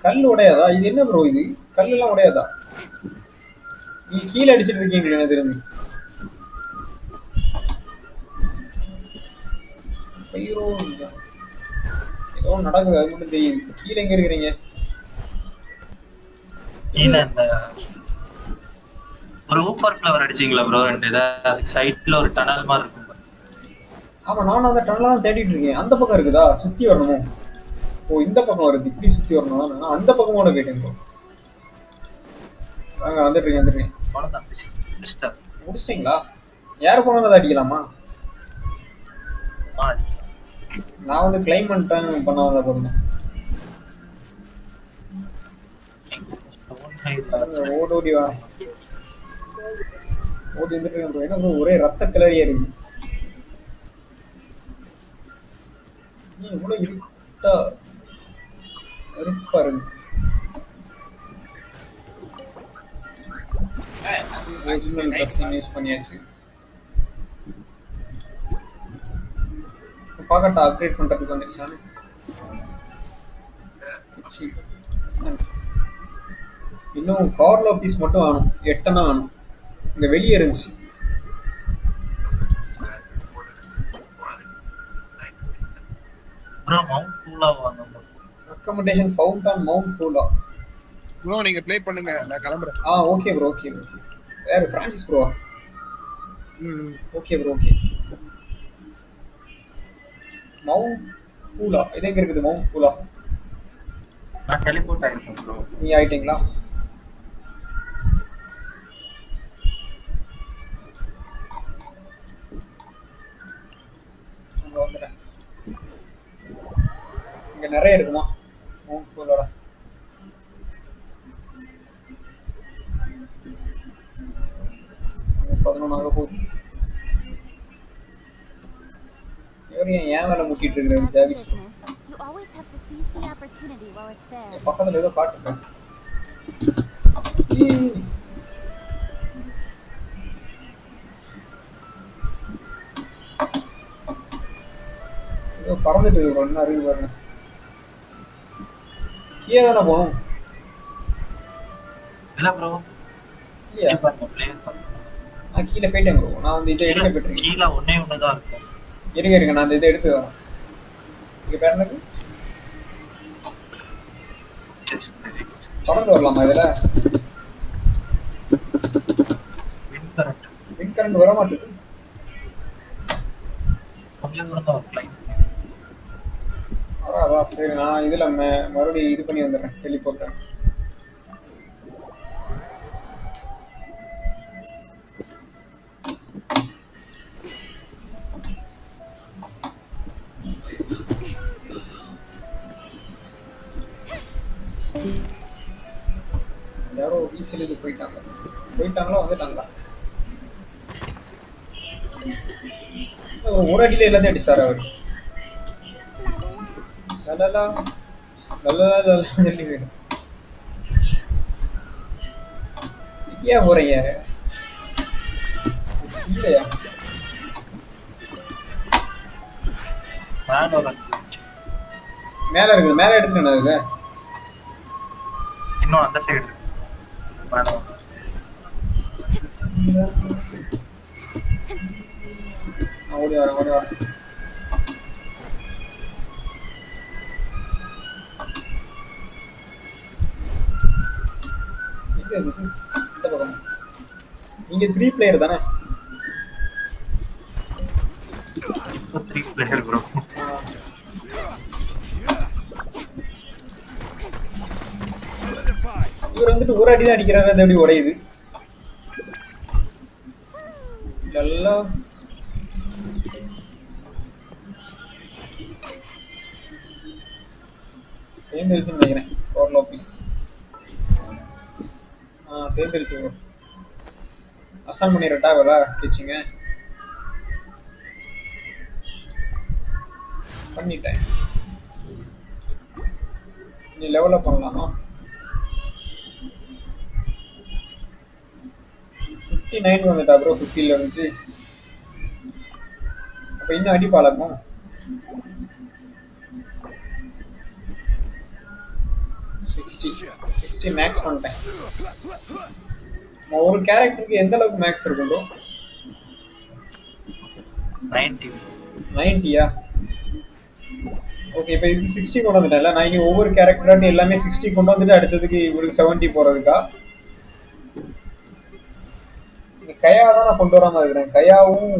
கல் உடையாதா? இது என்ன ப்ரோ இது? கல்லெல்லாம் உடையாதா? நீங்க கீழே அடிச்சிட்டு இருக்கீங்களே எனக்கு தெரிஞ்சு. ஐயோ ஏதோ நடக்குது, அது மட்டும் தெரியுது. கீழே எங்க இருக்கிறீங்க? கீழே அந்த ஒரு ஊப்பர் ஃப்ளவர் அடிச்சீங்களா ப்ரோ? ரெண்டு இதை அதுக்கு சைட்ல ஒரு டனல் மாதிரி இருக்கும். ஆமா நானும் அந்த டனலா தான் தேடிட்டு இருக்கேன். அந்த பக்கம் இருக்குதா? சுத்தி வரணுமோ? ஓ இந்த பக்கம் வருது. இப்படி சுத்தி வரணும் தான். நான் அந்த பக்கமோட போயிட்டேன் ப்ரோ. வாங்க வந்துடுறீங்க. அவ்வளோதான். முடிச்சிட்டீங்களா? யார் போனாலும் அதை அடிக்கலாமா? நான் வந்து கிளைம் பண்ணிட்டேன் பண்ண வந்த பொண்ணு. ஓடி வா. ஓடி வந்துட்டு இருக்கேன். என்ன ஒரே ரத்த கிளறியா இருக்கு. நீ இவ்வளோ இருட்டா இருப்பா இருக்கு. ஒரிஜினல் ட்ரெஸ் யூஸ் பண்ணியாச்சு. பார்க்கட்டா அப்டேட் பண்றதுக்கு வந்துருச்சானு. இன்னும் கார்லோ பீஸ் மட்டும் வேணும். 8 வேணும். இங்க வெளியே இருந்துச்சு. அக்கமடேஷன் ஃபவுண்ட் ஆன் மவுண்ட் பூலா. ப்ரோ நீங்க ப்ளே பண்ணுங்க நான் கிளம்புறேன். Okay bro okay. வேற Francis bro. Okay bro okay. Mount பூலா இது எங்க இருக்குது? மவுண்ட் பூலா நான் டெலிபோர்ட் ஆயிருக்கேன் ப்ரோ. நீங்க ஆயிட்டீங்களா? வந்துட்டேன். இங்க நிறைய இருக்குமா மவுண்ட் பூலோட? போகுது. ஏன் மேல முட்டிட்டு இருக்கிற ஜாவிஸ்? பக்கத்துல ஏதோ காட்டுங்க. ஏதோ பறந்துட்டு இருக்கு. என்ன அறிவு பாருங்க. கீழே தானே போகணும். இல்ல ப்ரோ. இல்லையா? நான் கீழே போயிட்டேன் ப்ரோ. நான் வந்து இதை எடுக்க போயிட்டேன். கீழே ஒன்னே ஒண்ணுதான் இருக்கும். இருங்க நான் அந்த இதை எடுத்து வரேன். இங்க பேர் என்னது? பறந்து வரலாமா இதுல? விண்ட் கரண்ட் வர மாட்டேங்குது. அதான் சரி நான் இதுல மறுபடியும் இது பண்ணி வந்துடுறேன். டெலிபோர்ட். யாரோ வீசிட்டு போயிட்டாங்களா வந்துட்டாங்களா? ஒரு அடியில எல்லாத்தையும் அடிச்சாரு அவர். லலலா லலலா சொல்லி வேணும். ஏன் போறீங்க? இல்லையா மேல இருக்குது. மேல எடுத்துட்டு இருக்கு. இன்னும் அந்த சைடு ஓடி வரேன். நீங்க 3 பிளேயர் தானே? 3 பிளேயர் ப்ரோ. இவர் வந்துட்டு ஒரு அடி தான் அடிக்கிறாரு. அது எப்படி உடையுது? நல்லா சேர்ந்துருச்சுன்னு நினைக்கிறேன். கார்லோ பீஸ் சேர்ந்துருச்சு. அசான் பண்ணிடுறட்டா வேலை கேச்சிங்க பண்ணிட்டேன். நீ லெவலப் பண்ணலாமா? 59 வந்துட்டா ப்ரோ. 50ல இருந்துச்சு. அப்ப இன்னும் அடி பாலக்கும். 60 மேக்ஸ் பண்ணிட்டேன். ஒரு கேரக்டருக்கு எந்த அளவுக்கு மேக்ஸ் இருக்கும் ப்ரோ? 90யா? ஓகே இப்போ இது 60 கொண்டு வந்துட்டேன்ல. நான் இனி ஒவ்வொரு கேரக்டராட்டி எல்லாமே 60 கொண்டு வந்துட்டு அடுத்ததுக்கு இவருக்கு 70 போறதுக்கா? கயா தான் நான் கொண்டு வராம இருக்கிறேன். கயாவும்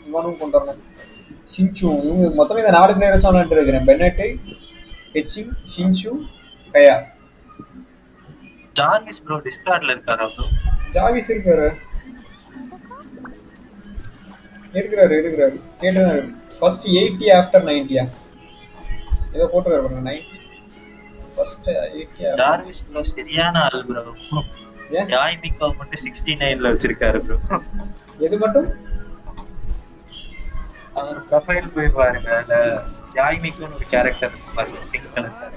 இவனும் கொண்டு வரணும். ஷின்சும் இவங்க மொத்தமே இந்த 4 பிளேயர் வச்சு விளையாண்டு இருக்கிறேன். பென்னெட்டு, ஹெச்சிங், ஷின்சு, கயா. ஜாவிஸ் ப்ரோ டிஸ்கார்ட்ல இருக்காரா ப்ரோ? ஜாவிஸ் இருக்காரு. இருக்கிறாரு கேட்டுதான் ஃபர்ஸ்ட் 80 ஆஃப்டர் 90யா ஏதோ போட்டுருக்காரு பாருங்க 90 ஃபர்ஸ்ட் 80 டார்விஸ் ப்ரோ சரியான ஆள் ப்ரோ. ஏன் யாய்மிக்கோ மட்டும் 69ல வச்சிருக்காரு ப்ரோ. எது மட்டும் அவர் ப்ரொஃபைல் போய் பாருங்க. அதுல யாய்மிக்கோன்னு ஒரு கேரக்டர் இருக்கு, பிங்க் கலர் கேரக்டர்.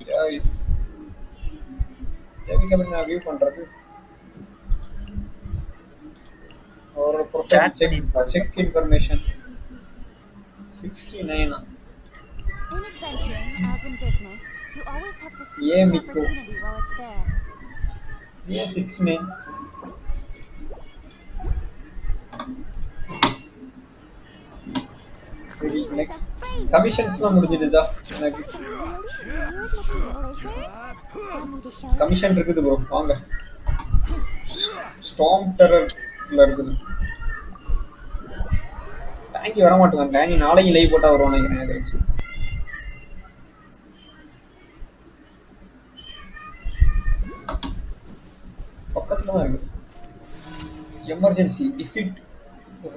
ஜாவிஸ் எப்படி நான் வியூ பண்றது ஒரு profile check information 69 In adventuring, as in business, you always have to seize Yeah, the Miko. opportunity while it's there. Yeah, 69 சரி நெக்ஸ்ட் கமிஷன்ஸ்லாம் முடிஞ்சிடுதா எனக்கு கமிஷன் இருக்குது ப்ரோ வாங்க ஸ்டார்ம் டெரர்ல இருக்குது டேங்கி வர மாட்டேங்க டேங்கி நாளைக்கு லைவ் போட்டா வருவான்னு நினைக்கிறேன் எனக்கு பக்கத்துல தான் இருக்குது எமர்ஜென்சி டிஃபீட்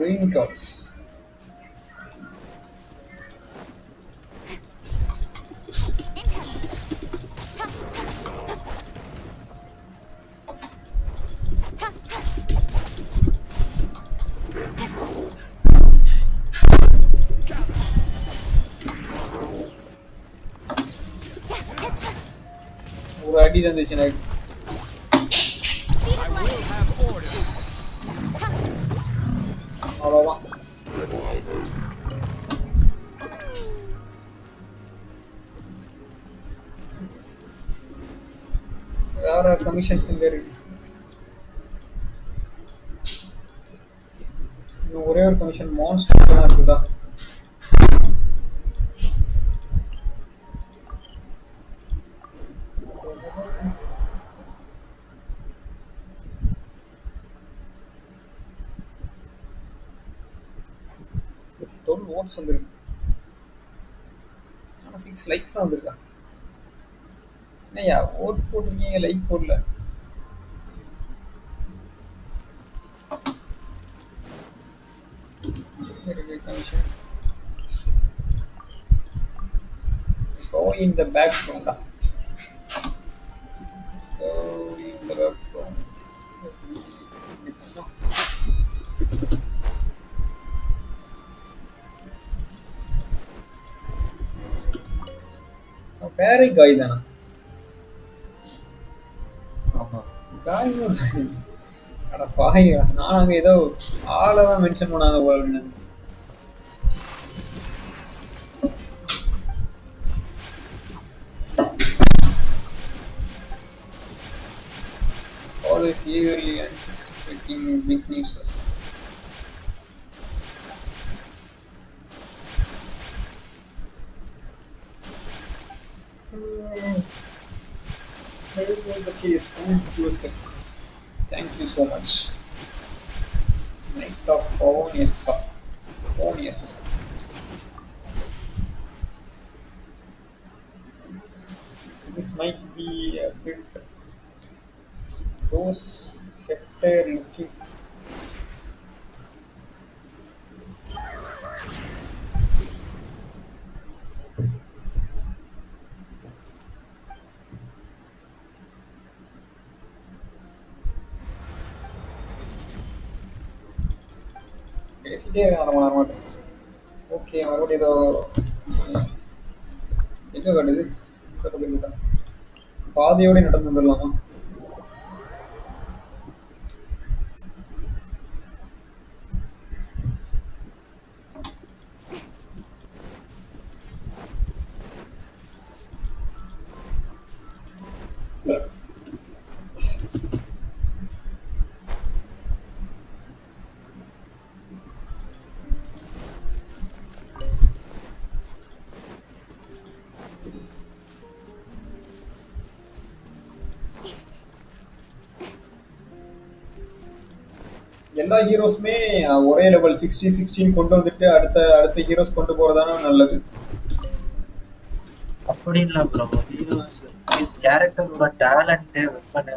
ரெயின் கார்ட்ஸ் ஒரு அடி தந்துச்சு எனக்கு அவ்வளோதான் வேற கமிஷன்ஸ் இங்க இருக்கு இன்னும் ஒரே ஒரு கமிஷன் மான்ஸ்டர் தான் இருக்குதா votes வந்திருக்கு ஆனா 6 லைக்ஸ் தான் வந்திருக்கா என்னையா ஓட் போட்டிருக்கீங்க லைக் போடல commission go in the background go in the background பேரை காய் தானா ஆமா காய் அட பாய் நான் அங்க ஏதோ ஆளதான் மென்ஷன் பண்ணாங்க போல always eagerly anticipating big news the case yourself. Thank you so much. Night of Ponius. This might be a bit those hefter looking. பேசிட்டே இருக்க ஓகே மறுபடியும் ஏதோ எங்க காட்டுது பாதையோட நடந்து வந்துடலாமா எல்லா ஹீரோஸ்மே ஒரே லெவல் 16 கொண்டு வந்துட்டு அடுத்த ஹீரோஸ் கொண்டு போறதான நல்லது அப்படி இல்ல ப்ரோ. ஹீரோஸ் கேரக்டரோட டேலண்ட் வெப்பன்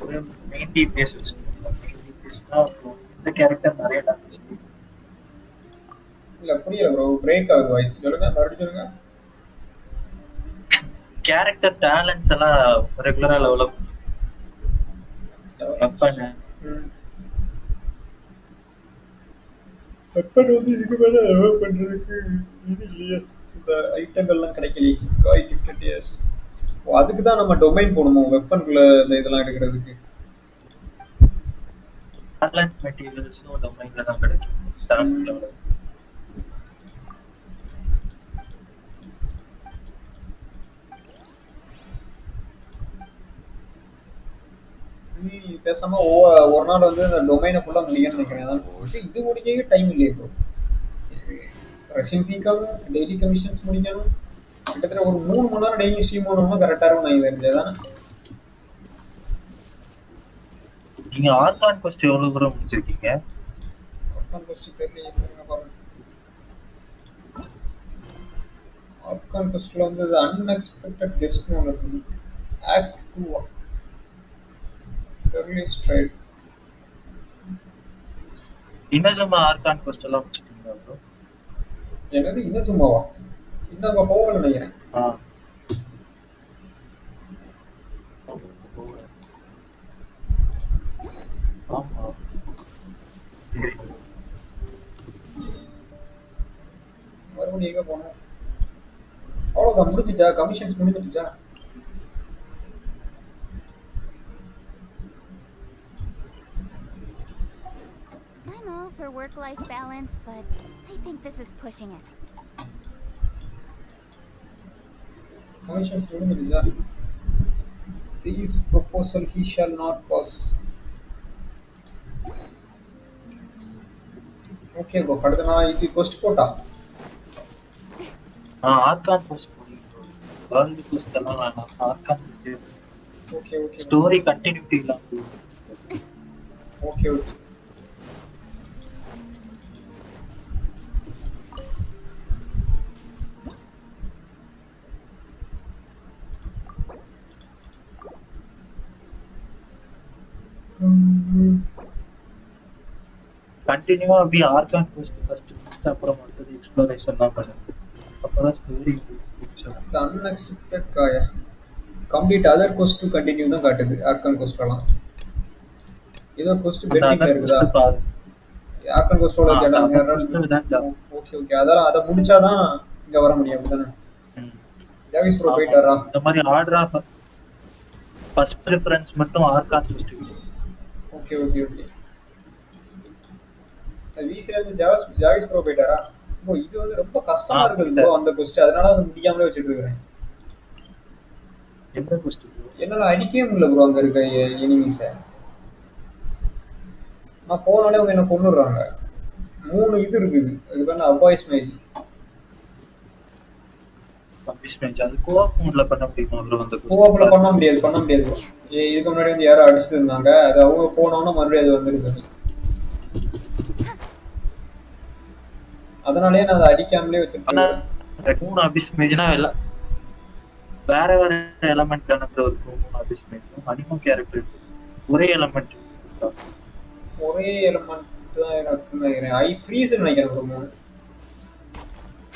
ஒரு மெயின் டிபிஎஸ் வச்சுக்கோங்க. மெயின் டிபிஎஸ்னா இந்த கேரக்டர் நிறைய டேமேஜ். இல்ல புரியல ப்ரோ, பிரேக் ஆகுது வாய்ஸ். சொல்லுங்க, மறுபடியும் சொல்லுங்க. கேரக்டர் டேலண்ட்ஸ் எல்லாம் ரெகுலரா டெவலப் வெப்பன். வெப்பன் வந்து இதுக்கு மேல டெவலப் பண்றதுக்கு இது இல்லையே, இந்த ஐட்டங்கள்லாம் கிடைக்கலையே. காய் கிஃப்டட் எஸ். அதுக்கு தான் நம்ம டொமைன் போடணுமோ வெப்பனுக்குள்ள இந்த இதெல்லாம் எடுக்கிறதுக்கு. டேலண்ட் மெட்டீரியல்ஸும் டொமைன்ல தான் கிடைக்கும். டேலண்ட் பேசாம ஒரு நாள் வந்து இந்த டொமைனை ஃபுல்லா முடிக்கணும்னு நினைக்கிறேன். அதான் இது முடிக்க டைம் இல்லையே ப்ரோ. ரஷ்யன் தீக்கணும், டெய்லி கமிஷன்ஸ் முடிக்கணும். கிட்டத்தட்ட ஒரு 3 மணி நேரம் டெய்லி ஸ்ட்ரீம் பண்ணணும்னா கரெக்டா இருக்கும் நான் தெரிஞ்சதானே. நீங்க ஆர்கான் ஃபர்ஸ்ட் எவ்வளவு தூரம் முடிச்சிருக்கீங்க? ஆர்கான் ஃபர்ஸ்ட் தெரியல பாருங்க. ஆர்கான் ஃபர்ஸ்ட்ல வந்து அன்எக்ஸ்பெக்டட் கெஸ்ட்னு ஒன்று இருக்குது. Act 2 Fairly straight. இன்னசுமா ஆர்கான் ஃபர்ஸ்ட் எல்லாம் முடிச்சிட்டீங்களா ப்ரோ? என்னது இன்னசுமாவா? இன்னும் அங்க போகல நினைக்கிறேன். ஆமா. மறுபடியும் எங்க போனோம்? அவ்வளோதான், முடிஞ்சிட்டா? Commissions முடிஞ்சிட்டுச்சா? I'm all for work-life balance, but I think this is pushing it. Commissions முடிஞ்சிட்டுச்சா? This proposal he shall not pass. Okay bro, அடுத்து நான் இது கொஸ்ட் போட்டா ஆர்கான் ஃபர்ஸ்ட் போடுறீங்க. வேர்ல்ட் கொஸ்ட் எல்லாம் வேணாம். Archon okay okay story continuity இல்லாம. Okay okay. கண்டினியூவா அப்படியே ஆர்கான் ஃபர்ஸ்ட் அப்புறம் அடுத்தது எக்ஸ்ப்ளோரேஷன் தான் பண்ணுங்க. அப்பதான் story The unexpected Kaeya complete other quest to continue தான் காட்டுது. ஆர்கான் கோஸ்ட்லாம் ஏதோ கோஸ்ட் பெண்டிங்ல இருக்குதா? ஆர்கான் கோஸ்டோட கேட்டாங்க. ஓகே ஓகே, அதெல்லாம் அதை முடிச்சாதான் இங்க வர முடியும் அப்படிதானே? ஜாவிஸ் ப்ரோ போயிட்டாரா? இந்த மாதிரி ஆர்டரா ஃபர்ஸ்ட் ப்ரிஃபரன்ஸ் மட்டும் archon first. Okay okay okay. வீசில இருந்து ஜாவிஸ் ப்ரோ போயிட்டாரா? ப்ரோ இது வந்து ரொம்ப கஷ்டமா இருக்குது ப்ரோ அந்த கோஸ்ட், அதனால அது முடியாமலே வச்சிட்டு இருக்கேன். எந்த கோஸ்ட் ப்ரோ? என்னால அடிக்கவே முடியல ப்ரோ அங்க இருக்க எனிமீஸ. நான் போனாலே அவங்க என்ன கொன்னுடுறாங்க. 3 இது இருக்குது. அது பேர் அபாய்ஸ் மேஜ். அபாய்ஸ் மேஜ் அது கோஆப் மோட்ல பண்ண முடியுமா ப்ரோ? அந்த கோஆப்ல பண்ண முடியாது ப்ரோ. இதுக்கு முன்னாடி வந்து யாரோ அடிச்சிட்டு இருந்தாங்க. அது அவங்க போனோம்னா மறுபடியும் அது வந்துருக்குது. அதனாலயே நான் அதை அடிக்காமலே வச்சிருக்கேன். 3 அபிஸ் மேஜ்னா எல்லாம் வேற வேற எலிமெண்ட் தான ப்ரோ இருக்கும். 3 அபிஸ் மேஜ் அனிமோ கேரக்டர் ஒரே எலிமெண்ட் தான் எனக்கு நினைக்கிறேன். ஐ ஃப்ரீஸ் நினைக்கிறேன் ப்ரோ.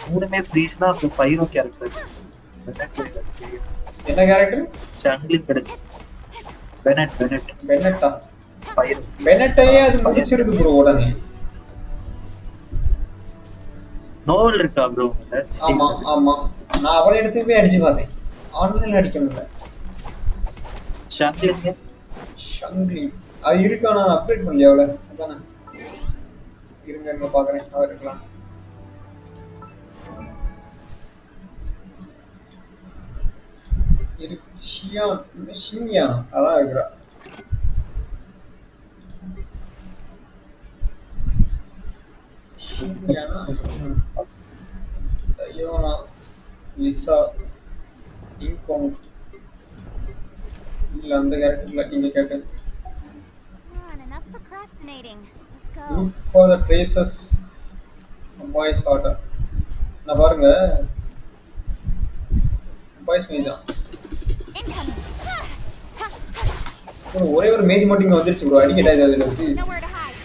3மே ஃப்ரீஸ்னா அப்போ பைரோ கேரக்டர். என்ன கேரக்டர்? ஜங்கிள் கிடைச்சு பெனட்டா பைரோ. பெனட்டையே அது முடிச்சிருது ப்ரோ உடனே. நோவல் இருக்கா ப்ரோ? ஆமா ஆமா, நான் அவளை எடுத்து போய் அடிச்சு பார்த்தேன். ஆன்லைன்ல அடிக்க முடியல. ஷங்கிலி அது இருக்கா? நான் அப்டேட் பண்ணலையா அவளை? அதானே இருங்க பாக்குறேன். அவ இருக்கலாம். இது ஷியானா அதான் இருக்கிறா. யோனா லிசா இன்கோங் இல்ல அந்த கேரக்டர்ல நீங்க கேட்டது. Enough procrastinating. Let's go. Look for the traces of voice order. நான் பாருங்க பாய்ஸ் மேஜ் தான். Incoming. bro, ஒரே ஒரு மேஜ் மட்டும் இங்க வந்துருச்சு ப்ரோ. அடிக்கடா இது அதுல வச்சு. Nowhere to hide.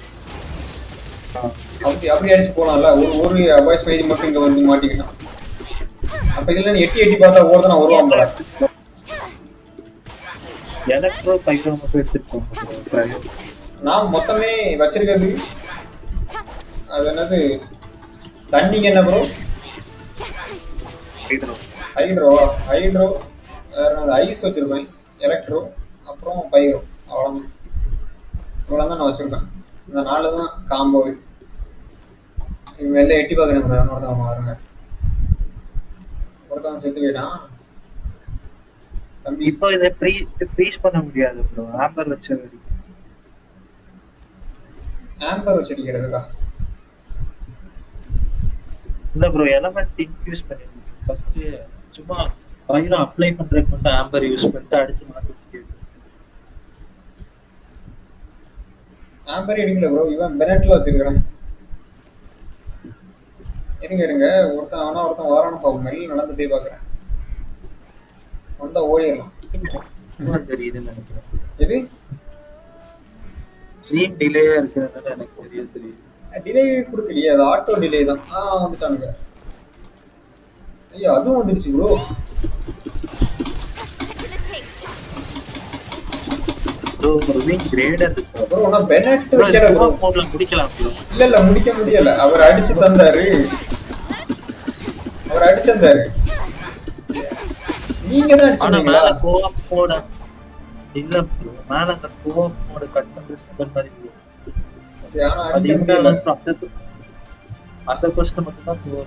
அப்படி அடிச்சு போலாம்ல. ஒரு பாய்ஸ் மேஜ் மட்டும் இங்க வந்து மாட்டிக்கிட்டான். அப்ப இதுல எட்டி எட்டி பார்த்தா ஓடுறதுனா வருவான் ப்ரோ. எலக்ட்ரோ பைரோ மட்டும் எடுத்துட்டு போங்க. நான் மொத்தமே வச்சிருக்கிறது அது என்னது தண்ணிக்கு என்ன ப்ரோ? ஹைட்ரோ வேற என்னது ஐஸ் வச்சிருப்பேன், எலக்ட்ரோ அப்புறம் பைரோ. அவ்வளோதான், இவ்வளோதான் நான் வச்சிருப்பேன். இந்த 4 தான் காம்போ. இவங்க எல்லாம் எட்டி பார்க்குறேன் ப்ரோ. ஒருத்தவங்க வருங்க, ஒருத்தவங்க செத்து போயிட்டான் தம்பி. இப்போ இதை ஃப்ரீஸ் பண்ண முடியாது ப்ரோ. ஆம்பர் வச்ச வரைக்கும். ஆம்பர் வச்சு அடிக்கிறதுக்கா? இல்ல ப்ரோ, எலமெண்ட் இன்ஃபியூஸ் பண்ணிருக்கீங்க. ஃபர்ஸ்ட் சும்மா பைரோ அப்ளை பண்றதுக்கு மட்டும் ஆம்பர் யூஸ் பண்ணிட்டு அடிச்சு மாட்ட முடியாது. ஆம்பர் எடுக்கல ப்ரோ. இவன் பெனட்ல வச்சிருக்கிறேன். இருங்க ஒருத்தன் வரானு பார்ப்போம். மெல்ல நடந்து போய் பார்க்குறேன். வந்தா ஓடிடலாம். தெரியுதுன்னு நினைக்கிறேன். எது ஸ்ட்ரீம் டிலேயா இருக்கிறதுனால எனக்கு தெரியுது. டிலே கொடுக்கலையே, அது ஆட்டோ டிலே தான். வந்துட்டானுங்க. ஐயோ அதுவும் வந்துடுச்சு ப்ரோ. ப்ரோ ஒரு வீக் கிரேடர் இருக்கு ப்ரோ. நான் பெனட் வைக்கல ப்ரோ. போட்ல முடிக்கலாம் ப்ரோ. இல்ல முடிக்க முடியல. அவர் அடிச்சு தந்தாரு. நீங்க தான் அடிச்சீங்களா? மேல கோஆப் மோட் இல்ல ப்ரோ. மேல அந்த கோஆப் மோட் கட் பண்ற சிம்பிள் மாதிரி ப்ரோ. அது அந்த கொஸ்ட் மட்டும் தான் ப்ரோ.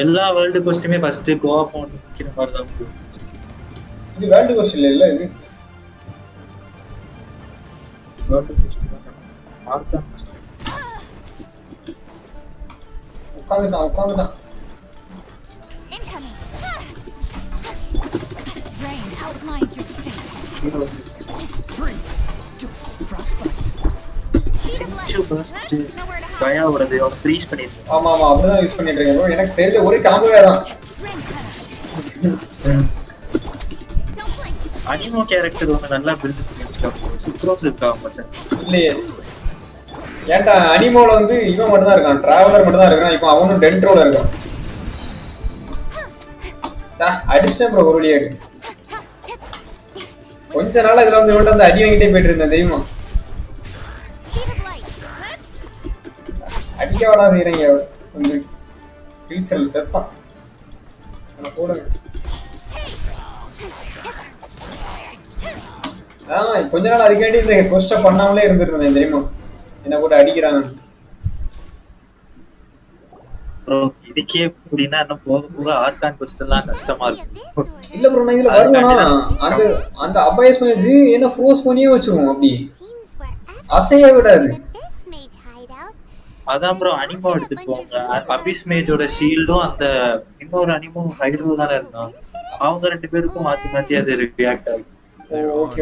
எல்லா வேர்ல்ட் கொஸ்டுமே ஃபர்ஸ்ட் கோஆப் மோட் நிக்கிற மாதிரி தான் ப்ரோ. இது வேர்ல்ட் கொஸ்ட் இல்ல இது. வேர்ல்ட் கொஸ்ட் மார்க் உட்காந்துட்டான். Rain outlines your defense. பயாவோடது அவன் ஃப்ரீஸ் பண்ணிருக்கான். ஆமா அப்படிதான் யூஸ் பண்ணிட்டு இருக்கேன் ப்ரோ. எனக்கு தெரிஞ்ச ஒரே காம்போவே தான். அனிமோ கேரக்டர் ஒன்று நல்லா பில்ட் பண்ணி வச்சிருக்காங்க. சுப்ரோஸ் இருக்கா மட்டும் இல்லையே. ஏன்டா அனிமோல வந்து இவன் மட்டும் தான் இருக்கான், டிராவலர் மட்டும் தான் இருக்கான். இப்போ அவனும் டென்ட்ரோல இருக்கான். அடிச்சேன் ப்ரோ ஒரு வழியாடு. கொஞ்ச நாள் இதுல வந்து இவன்ட்ட வந்து அடி வாங்கிட்டே போயிட்டு இருந்தேன் தெரியுமா? அடிக்க வாடா செய்யறீங்க வந்து கில்சல் செத்தான். போடுங்க. கொஞ்ச நாள் அதுக்காண்டி இந்த கொஸ்ட பண்ணாமலே இருந்துட்டு இருந்தேன் தெரியுமா? என்ன போட்டு அடிக்கிறாங்க ப்ரோ. இதுக்கே அப்படின்னா என்ன போக ஆர்கான் கொஸ்ட் எல்லாம் கஷ்டமா இருக்கு. இல்ல ப்ரோ, நான் இதுல வருவேனா அந்த அபாயஸ் மேஜ் என்ன ஃப்ரோஸ் பண்ணியே வச்சிருவோம். அப்படி அசைய விடாது. அதான் ப்ரோ அனிமோ எடுத்துட்டு போங்க. அபிஸ் மேஜோட ஷீல்டும் அந்த இன்னொரு அனிமோ ஹைட்ரோ தானே இருக்கான். அவங்க 2 பேருக்கும் மாத்தி அது ரியாக்ட் ஆகும். ஓகே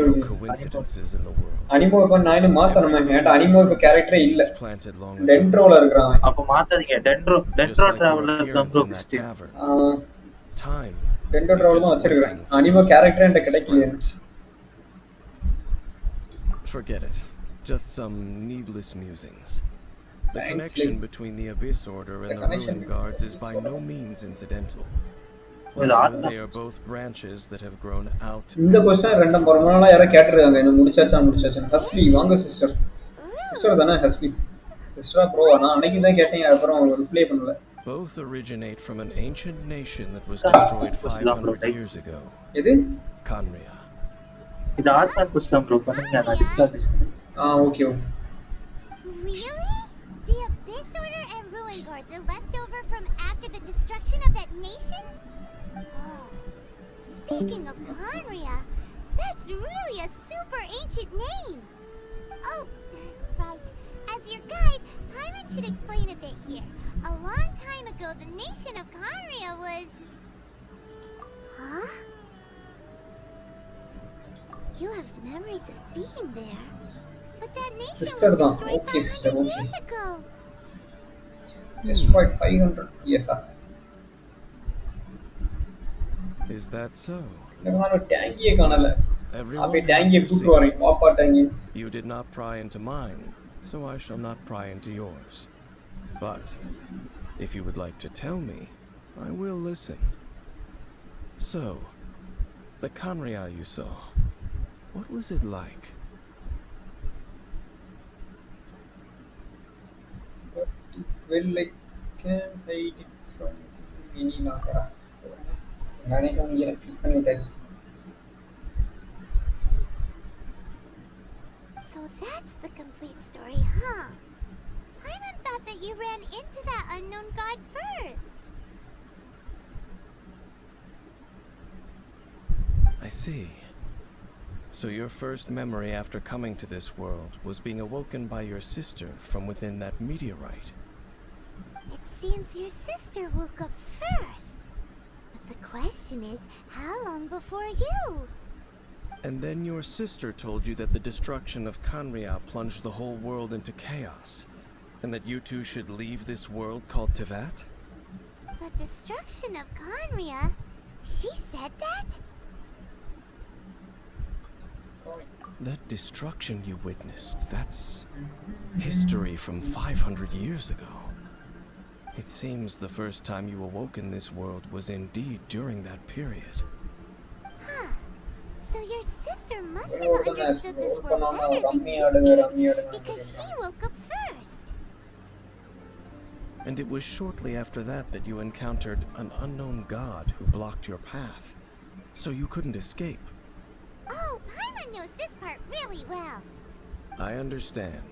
அனிமோ இப்ப நான் இன்னும் மாத்தணுமா? ஏன்டா அனிமோ இப்ப கேரக்டரே இல்ல, டென்ட்ரோல இருக்கான். அப்ப மாத்தாதீங்க. டென்ட்ரோ டிராவலர் தான் ப்ரோ பெஸ்ட். டென்ட்ரோ டிராவலர் தான் வச்சிருக்கேன். அனிமோ கேரக்டர் என்கிட்ட கிடைக்கலையே. Forget it. Just some needless musings. The connection between the Abyss Order and the Ruin Guards is by no means incidental. They are both branches that have grown out. இந்த question ரெண்டும் ரொம்ப நாளா யாரோ கேட்டிருக்காங்க. என்ன முடிச்சாச்சா? ஹஸ்லி வாங்க சிஸ்டர் தானே ஹஸ்லி சிஸ்டரா bro? நான் அன்னைக்கு தான் கேட்டேன், அப்புறம் ரிப்ளை பண்ணல. Both originate from an ancient nation that was destroyed 500 years ago. எது? Conria. இது ஆர்கான் கொஸ்ட் ப்ரோ. பண்ணுங்க நான் discuss. Okay. Really? The Abyss Order and Ruin Guards are left over from after the destruction of that nation? Oh. Speaking of Conria, that's really a super ancient name. Oh, right. As your guide, Paimon should explain a bit here. A long time ago, the nation of Conria was... Huh? You have memories of being there. But that nation Sister was தான். destroyed Okay, sister, 500 okay. years ago. Destroyed 500 years. Is that so? நான் டேங்கியே காணல. Everyone அப்படியே has டேங்கியை their கூட்டு வரேன். secrets. பாப்பா டேங்கி. You did not pry into mine, so I shall not pry into yours. But if you would like to tell me, I will listen. So, the Kanria you saw, what was it like? Well, I can hide it from any Nakara. நானே feel பண்ணிட்டேன். So that's the complete story, huh? Paimon thought that you ran into that unknown god first. I see. So your first memory after coming to this world was being awoken by your sister from within that meteorite. It seems your sister woke up first. But the question is, how long before you? And then your sister told you that the destruction of Kanria plunged the whole world into chaos, and that you two should leave this world called Tevat? The destruction of Conria? She said that? That destruction you witnessed, that's history from 500 years ago. It seems the first time you awoke in this world was indeed during that period. Huh. So your sister must have understood this world better than you did, because she woke up first. And it was shortly after that that you encountered an unknown god who blocked your path, so you couldn't escape. Oh, Paimon knows this part really well. I understand.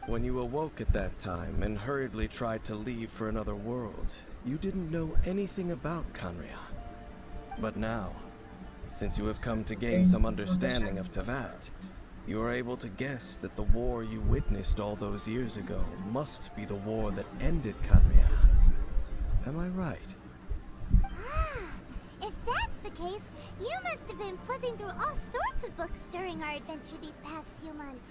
When you awoke at that time and hurriedly tried to leave for another world, you didn't know anything about Kanria. But now, since you have come to gain some understanding of Tevat, you are able to guess that the war you witnessed all those years ago must be the war that ended Kanria. Am I right? Ah, if that's the case, you must have been flipping through all sorts of books during our adventure these past few months.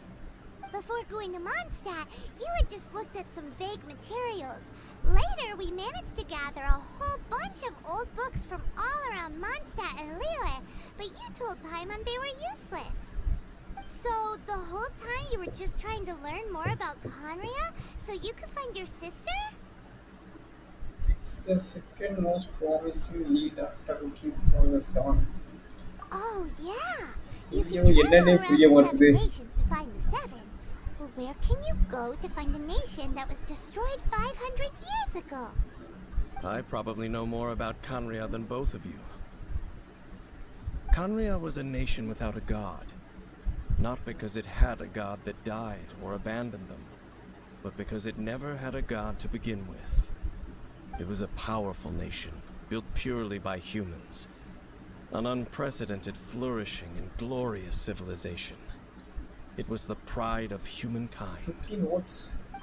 Before going to Mondstadt, you had just looked at some vague materials. Later, we managed to gather a whole bunch of old books from all around Mondstadt and Lille, but you told Paimon they were useless. So, the whole time you were just trying to learn more about Conria so you could find your sister? It's the second most promising lead after looking for the sun. Oh, yeah. You ஐயோ, can என்னன்னே travel புரிய around the மாட்டுது. 7 nations to find the 7. Well, where can you go to find a nation that was destroyed 500 years ago? I probably know more about Kanria than both of you. Kanria was a nation without a god. Not because it had a god that died or abandoned them, but because it never had a god to begin with. It was a powerful nation, built purely by humans. An unprecedented, flourishing, and glorious civilization. It was the pride of humankind. 15 votes.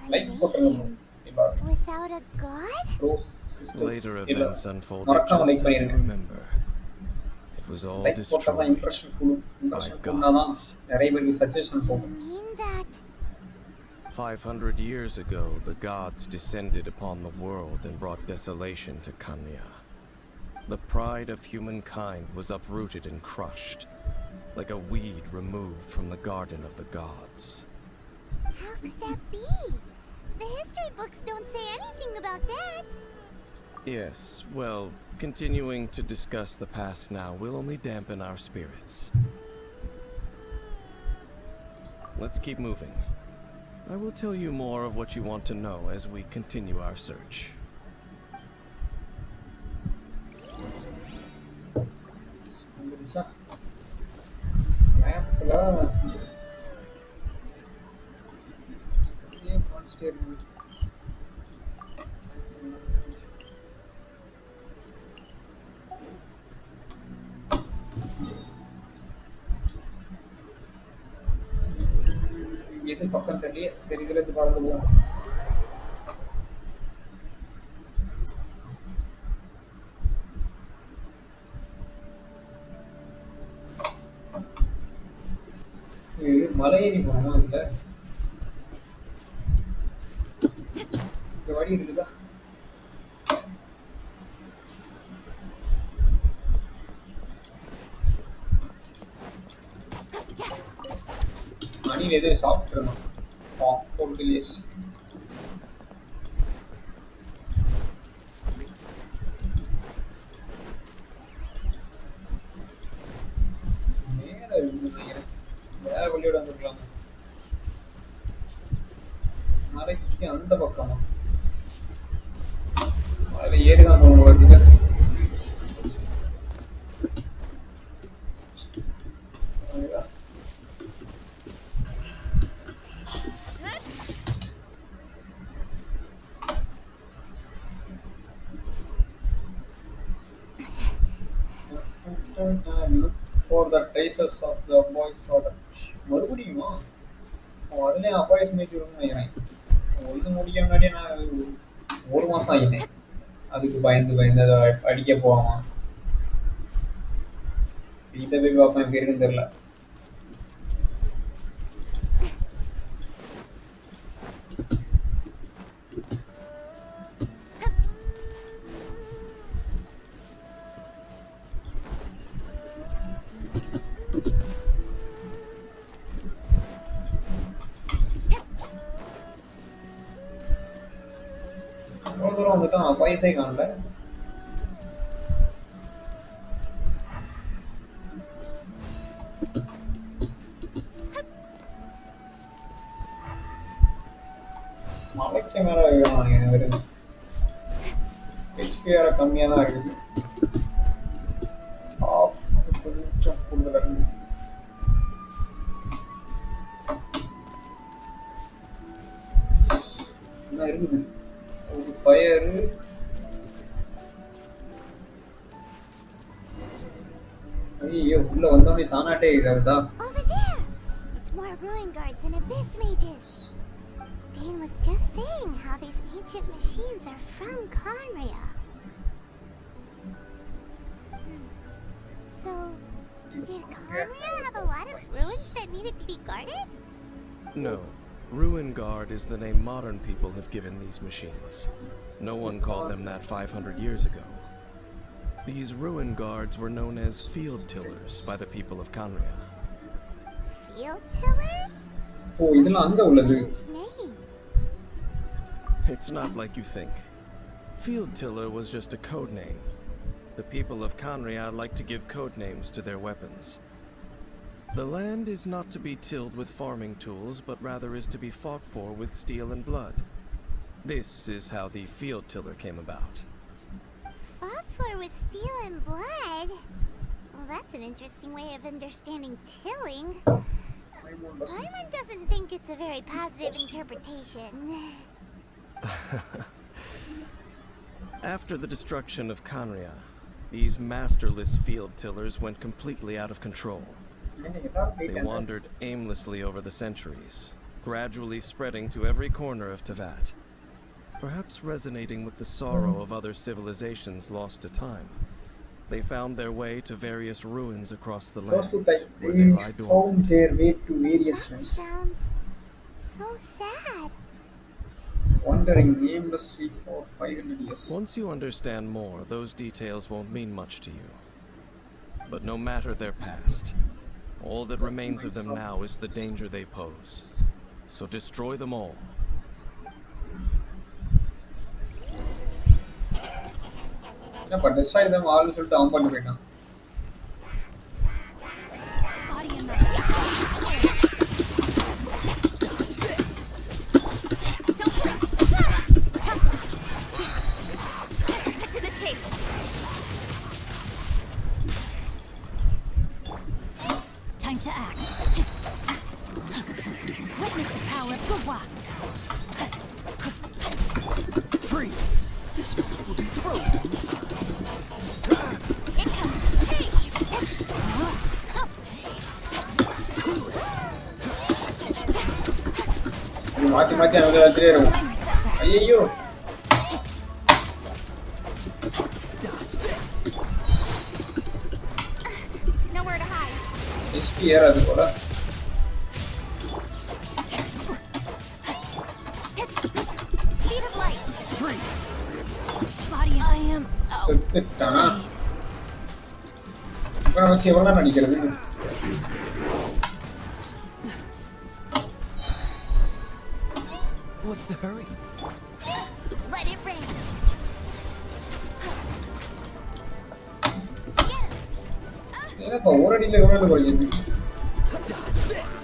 A Like போட்டுருங்க. nation without a god? Bros, sisters. Later இல்ல. events unfolded மறக்காம just like as you பண்ணிருங்க. remember. It was all like போட்டா தான் destroyed. Impression கூடும். Impression My கூடனாதான் gods. நிறைய பேருக்கு suggestion You போகும். mean that 500 years ago, the gods descended upon the world and brought desolation to Kanria. The pride of humankind was uprooted and crushed, like a weed removed from the garden of the gods. how could that be? The history books don't say anything about that. Yes, well, continuing to discuss the past now will only dampen our spirits. Let's keep moving. I will tell you more of what you want to know as we continue our search. வந்துருச்சா? மேப்ல அப்படியே கான்ஸ்டே இருக்கு. எது பக்கம் தெரியல. சரி இதுல இருந்து பறந்து போவோம். இது மலை ஏறி போகணுமா இதுல? இந்த வழி இருக்குதா? எது சாப்பிட்டுருந்தோம் போர்ட்டுலேஸ் மேல இருக்கு நினைக்கிறேன். வேற வழியோட வந்துருக்கலாம். மலைக்கு அந்த பக்கமா மலையில ஏறிதான் போகணும் பார்த்தீங்க. Look for the traces of the boys order. மறுபடியுமா அதுலேயும் அப்பாய்ஸ் மேட்ச் வரும்னு நினைக்கிறேன். ஒழுங்கு முடிக்க முன்னாடியே நான் 1 மாசம் ஆகிட்டேன். அதுக்கு பயந்து அதை அடிக்க போவாமா வீட்டை போய் பார்ப்பேன் எப்படி இருக்குன்னு தெரியல. அவ்வளோ தூரம் வந்துட்டான் பைசை காணல. மலைக்கு மேல வருது. ஹெச்பி வேற கம்மியா தான் இருக்குது. கொஞ்சம் கூடுதலா இருக்கு. என்ன இருக்குது ஒரு ஃபயர். ஐயோ உள்ள வந்தோடனே தானாட்டே இதாகுதா. Over there! It's more ruin guards and abyss mages. Dane was just saying how these ancient machines are from Conria. So, did Conria have a lot of ruins that needed to be guarded? No. Ruin Guard is the name modern people have given these machines. No one called them that 500 years ago. These Ruin Guards were known as field tillers by the people of Conria. Field tillers? Oh, இதெல்லாம் அங்க உள்ளது. It's not like you think. Field tiller was just a code name. The people of Conria like to give code names to their weapons. The land is not to be tilled with farming tools, but rather is to be fought for with steel and blood. This is how the field tiller came about. Fought for with steel and blood? Well, that's an interesting way of understanding tilling. Paimon doesn't think it's a very positive interpretation. After the destruction of Conria, these masterless field tillers went completely out of control. They wandered aimlessly over the centuries, gradually spreading to every corner of Teyvat. Perhaps resonating with the sorrow of other civilizations lost to time, they found their way to various ruins across the land. Where they lie dormant. Found their way to various ruins. Sounds so sad. Wandering aimlessly for 500 years. Once you understand more, those details won't mean much to you. But no matter their past, all that remains of them now is the danger they pose. So destroy them all. Yeah, but destroy them all சொல்லிட்டு அவன் பண்ணி போயிட்டான். Time to act. Witness the power of Gugwa. Freeze! This one will be frozen in time. இது மாத்தி மாத்தி அவங்க வச்சுட்டே இருக்கும். ஐயோ Nowhere to hide. எஸ்பி ஏறாது போல. Speed of light. Freeze! Body I am செத்துட்டானா? இவனை வச்சு எவ்வளோ நேரம் நடிக்கிறது? What's the hurry? Let it rain. ಏನಪ್ಪ ಓರಡಿಲ್ಲ ಓರಡಿ ಹೋಗಿದೆ Dodge this.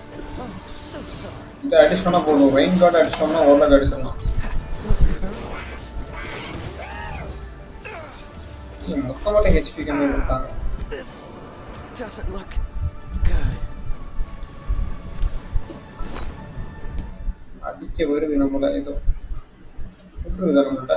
Oh, so sorry. இது அடிஷனா போடும் ரெயின் கார்டு அடிச்சோம்னா ஓரடி அடிச்சோம்னா What's the hurry? இது மொத்தமாட்ட ஹெச்பி கம்மி பண்ணிட்டாங்க This doesn't look good. அடிக்க வருது நம்மள ஏதோ விட்டுருது நம்மள்ட்ட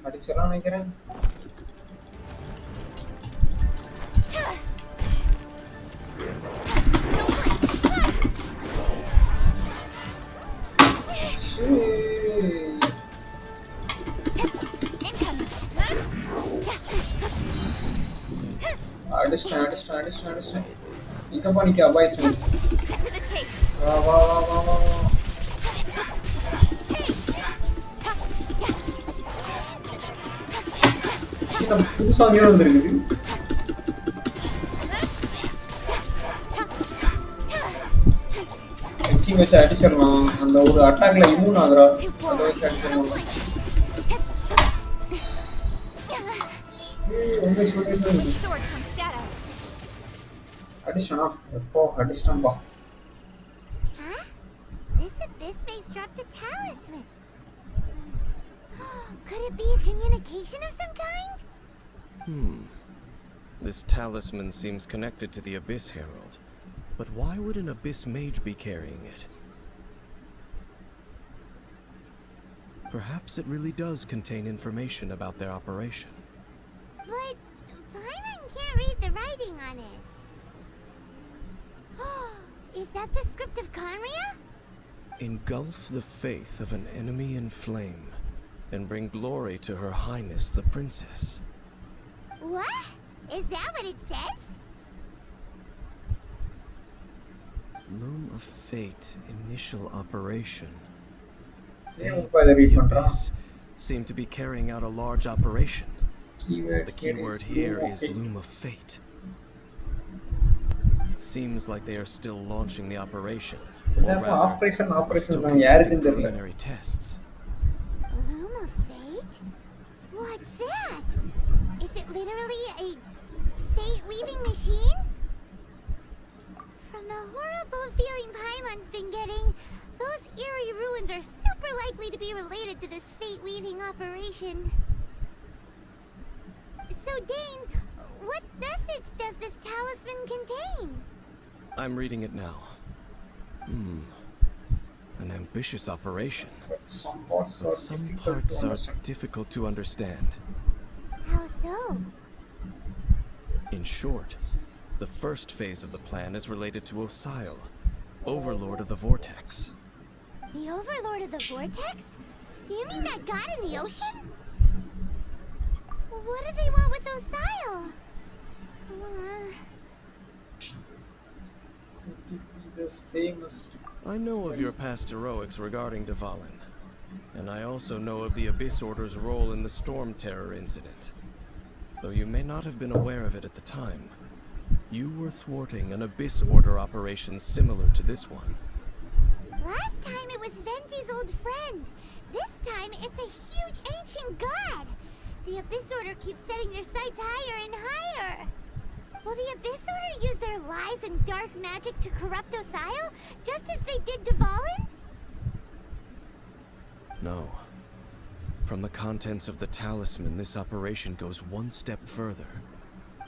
அடிச்சலாம் நினைக்கிறேன் அடிச்சிட்டேன் இங்கப்பா நிக்க அபாய்ஸ் வா வா வா வா வா புதுசா மீன் வந்துருக்குது வச்சு அடிச்சிடலாம் அந்த ஒரு அட்டாக்ல இம்யூன் ஆகுறா அதை வச்சு அடிச்சிடலாம் அடிச்சானா எப்போ அடிச்சிட்டான்பா This abyss base dropped a talisman. Could it be a communication of some kind? This talisman seems connected to the Abyss Herald. But why would an Abyss Mage be carrying it? Perhaps it really does contain information about their operation. But Paimon can't read the writing on it. Is that the script of Conria? Engulf the faith of an enemy in flame, and bring glory to Her Highness the Princess. What? Is that what it says? Loom of Fate initial operation. read The பண்றா Abyss seem to be carrying out a large operation. The keyword here is Loom of Fate. It seems like they are still launching the operation. Or rather, operation still தான் யாருக்கும் conducting தெரியல preliminary tests. Loom of Fate? What's that? Is it literally a fate-weaving machine? From the horrible feeling Paimon's been getting, those eerie ruins are super likely to be related to this fate-weaving operation. So, Dane, what message does this talisman contain? I'm reading it now. An ambitious operation. some parts But are some difficult parts to are understand. difficult to understand. How so? In short, the first phase of the plan is related to Osial, Overlord of the Vortex. The Overlord of the Vortex? You mean that god in the ocean? What do they want with Osial? The same as I know of your past heroics regarding Dvalin, and I also know of the Abyss Order's role in the Storm Terror incident. Though you may not have been aware of it at the time, you were thwarting an Abyss Order operation similar to this one. Last time it was Venti's old friend. This time it's a huge ancient god. The Abyss Order keeps setting their sights higher and higher. Will the Abyss Order use their lies and dark magic to corrupt Osial, just as they did Dvalin? No. From the contents of the talisman, this operation goes one step further.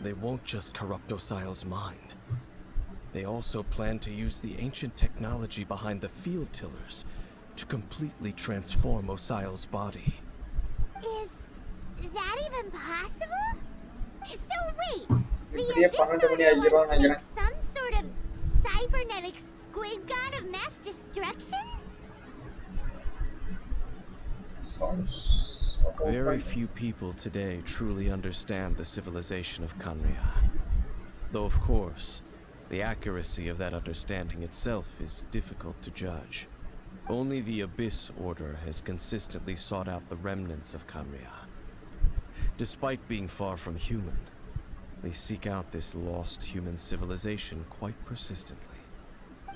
They won't just corrupt Osial's mind. They also plan to use the ancient technology behind the field tillers to completely transform Osial's body. Is that even possible? So wait, the இப்படியே Abyss 12 மணி Order ஆகிரும் wants to நினைக்கிறேன் make some sort of cybernetic squid god of mass destruction? Sounds about Very right. few people today truly understand the civilization of Kanria. Though, of course, the accuracy of that understanding itself is difficult to judge. Only the Abyss Order has consistently sought out the remnants of Kanria. Despite being far from human, they seek out this lost human civilization quite persistently.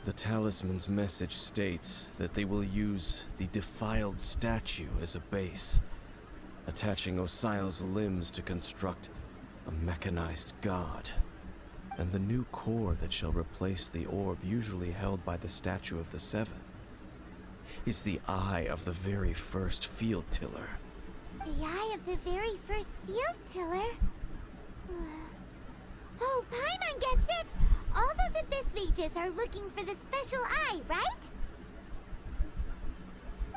The talisman's message states that they will use the defiled statue as a base, attaching Osial's limbs to construct a mechanized god. And the new core that shall replace the orb usually held by the Statue of the Seven is the eye of the very first field tiller. The eye of the very first field tiller? Oh, Paimon gets it! All those Abyss mages are looking for the special eye, right?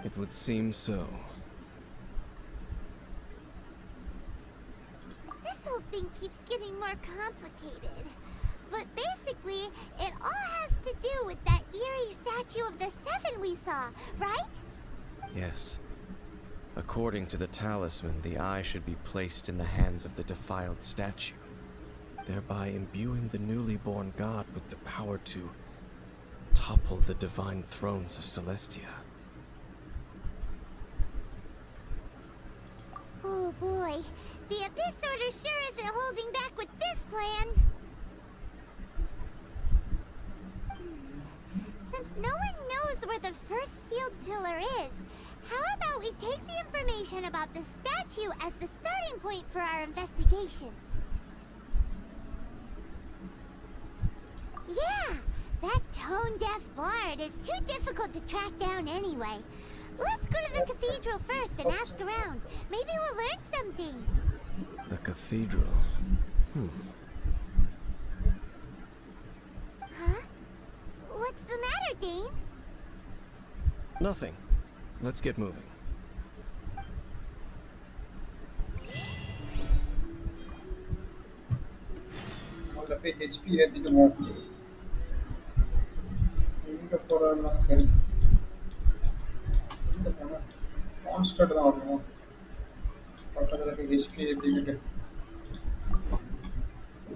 It would seem so. This whole thing keeps getting more complicated. But basically, it all has to do with that eerie statue of the Seven we saw, right? Yes. According to the talisman, the eye should be placed in the hands of the defiled statue, thereby imbuing the newly born god with the power to topple the divine thrones of Celestia. Oh boy, the Abyss Order sure isn't holding back with this plan. Since no one knows where the first field tiller is, how about we take the information about the statue as the starting point for our investigation? Yeah, that tone-deaf bard is too difficult to track down anyway. Let's go to the cathedral first and ask around. Maybe we'll learn something. The cathedral. Huh? What's the matter, Dane? Nothing. Let's get moving. முதல்ல போய் HP ஏத்திக்குவோம். எங்க போறதுன்னா சரி. எங்க போனா constant தான் வரணும். பக்கத்துல போய் HP ஏத்திக்கிட்டு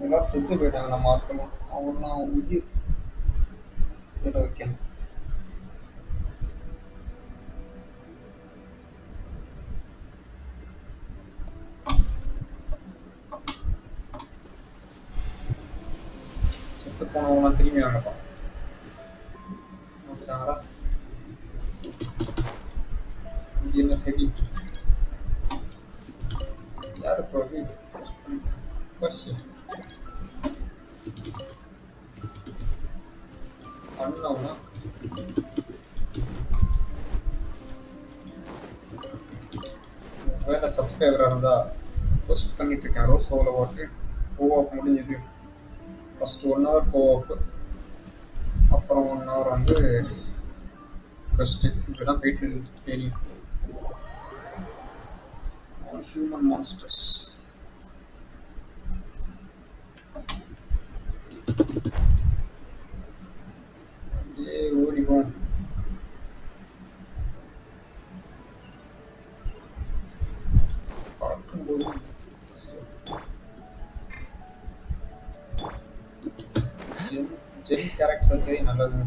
எல்லாரும் செத்து போயிட்டாங்க நம்ம ஆட்களும். அவங்களாம் உயிர் இதில் வைக்கணும். செத்து போனவங்களாம் திரும்பி வாங்கப்பான். வந்துட்டாங்களா? இங்கே என்ன செடி? யாரு போகுது? பர்சி அண்ணா வேலை சப்ஸ்கிரைபராக இருந்தால் போஸ்ட் பண்ணிட்டு இருக்கேன். ரோஸோவில் போட்டு கோஆப் முடிஞ்சது. ஃபஸ்ட்டு 1 hour கோஆப், அப்புறம் 1 hour வந்து ஃபஸ்ட்டு இப்படிதான் போயிட்டு இருக்கு டெய்லி. ஹியூமன் மான்ஸ்டர்ஸ் அப்படியே ஓடிவோம். பார்க்கும்போது ஜென் கேரக்டர்ஸே நல்லது.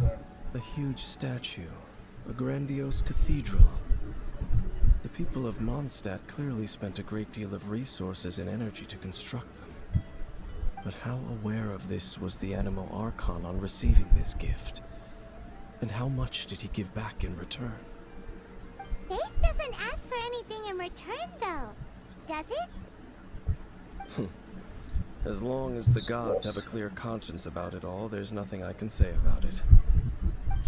A huge statue, a grandiose cathedral. The people of Mondstadt clearly spent a great deal of resources and energy to construct them. But how aware of this was the Animo Archon on receiving this gift? And how much did he give back in return? Faith doesn't ask for anything in return, though, does it? As long as the gods have a clear conscience about it all, there's nothing I can say about it.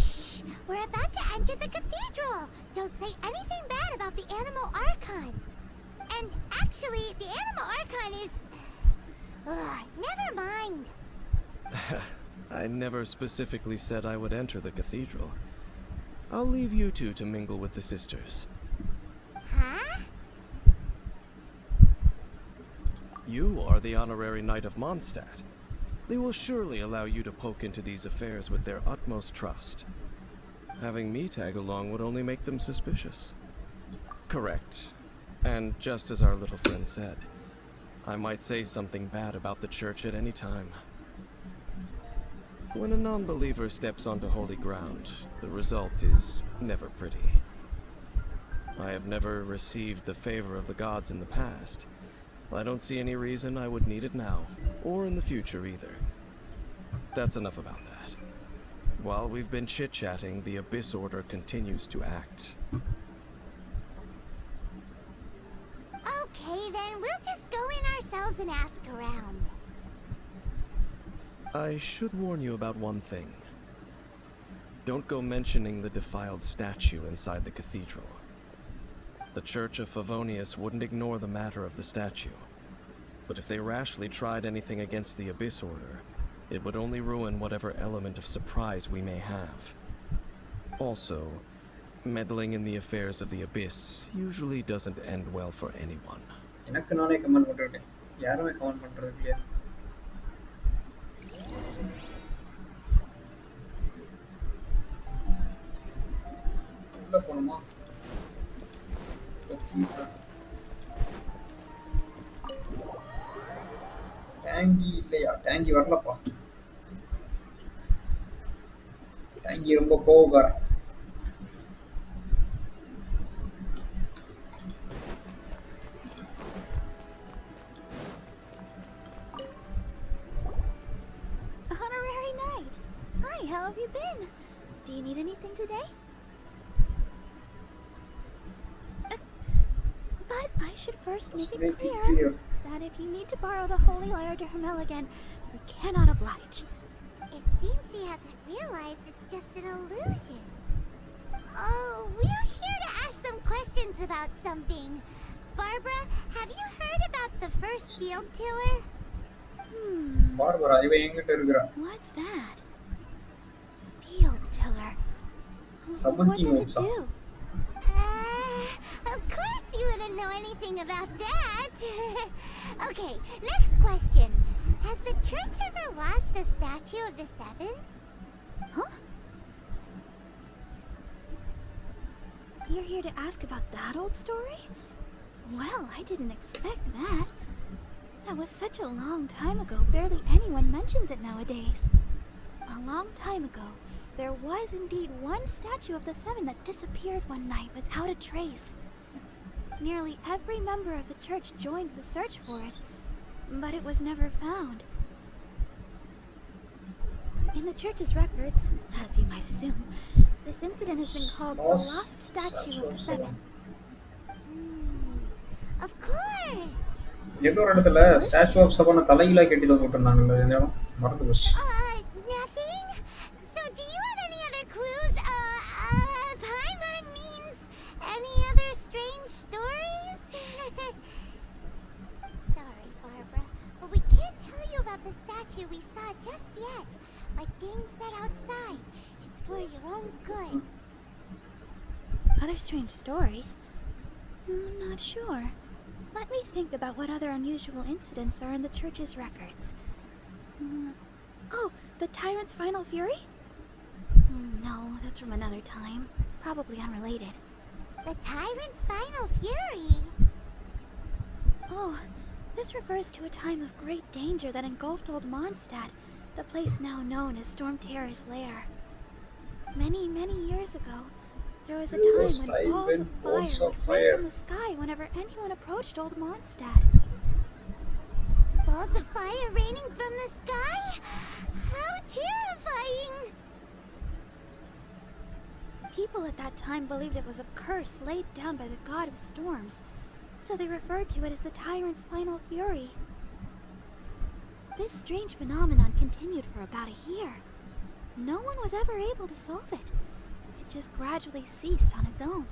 Shh! We're about to enter the cathedral! Don't say anything bad about the Animo Archon! And actually, the Animo Archon is... never mind! I never specifically said I would enter the cathedral. I'll leave you two to mingle with the sisters. Huh? You are the honorary knight of Mondstadt. They will surely allow you to poke into these affairs with their utmost trust. Having me tag along would only make them suspicious. Correct. And just as our little friend said, I might say something bad about the church at any time. When a non-believer steps onto holy ground, the result is never pretty. I have never received the favor of the gods in the past. I don't see any reason I would need it now, or in the future either. That's enough about that. While we've been chit-chatting, the Abyss Order continues to act. Okay, then we'll just go in ourselves and ask around. I should warn you about one thing. Don't go mentioning the defiled statue inside the cathedral. The Church of Favonius wouldn't ignore the matter of the statue. But if they rashly tried anything against the Abyss Order, it would only ruin whatever element of surprise we may have. Also, meddling in the affairs of the Abyss usually doesn't end well for anyone. எனக்கு நானே comment பண்றேன். யாருமே comment பண்றது இல்லையா? உள்ள போணுமா? டேங்கி இல்லையா? டேங்கி வரலப்பா. டேங்கி ரொம்ப கோவக்காரன். Honorary Knight! Hi, how have you been? Do you need anything today? But I should first make it clear that if you need to borrow the Holy Lyre to Hermel again, we cannot oblige. It seems she hasn't realized it's just an illusion. Oh, we're here to ask some questions about something. Barbara, have you heard about the first field tiller? Barbara இவ எங்கிட்ட இருக்கறா? What's that? Field tiller. What does it do? Of course you wouldn't know anything about that. Okay, next question. Has the church ever lost a statue of the Seven? Huh? You're here to ask about that old story? Well, I didn't expect that. That was such a long time ago, barely anyone mentions it nowadays. A long time ago, there was indeed one statue of the Seven that disappeared one night without a trace. Nearly every member of the church joined the search for it, but it was never found. In the church's records, as you might assume, this incident has been called the Lost Statue of the Seven. Of course! ஏதோ ஒரு இடத்துல statue of செவனை தலையில கட்டி தான் போட்டுருந்தாங்கல்ல, இந்த இடம் மறந்து போச்சு. Nothing? So do you have any other clues? Paimon means any other strange stories? Sorry, Barbara, but we can't tell you about the statue we saw just yet. Like Ding said outside, it's for your own good. Other strange stories? I'm not sure. Let me think about what other unusual incidents are in the church's records. Oh, the tyrant's final fury? No, that's from another time. Probably unrelated. The tyrant's final fury? Oh, this refers to a time of great danger that engulfed Old Mondstadt, the place now known as Storm Terror's lair. Many, many years ago, there was a time when balls of fire would rain from the sky whenever anyone approached Old Mondstadt. Balls of fire raining from the sky? How terrifying! People at that time believed it was a curse laid down by the god of storms, so they referred to it as the tyrant's final fury. This strange phenomenon continued for about a year. No one was ever able to solve it. It just gradually ceased on its own.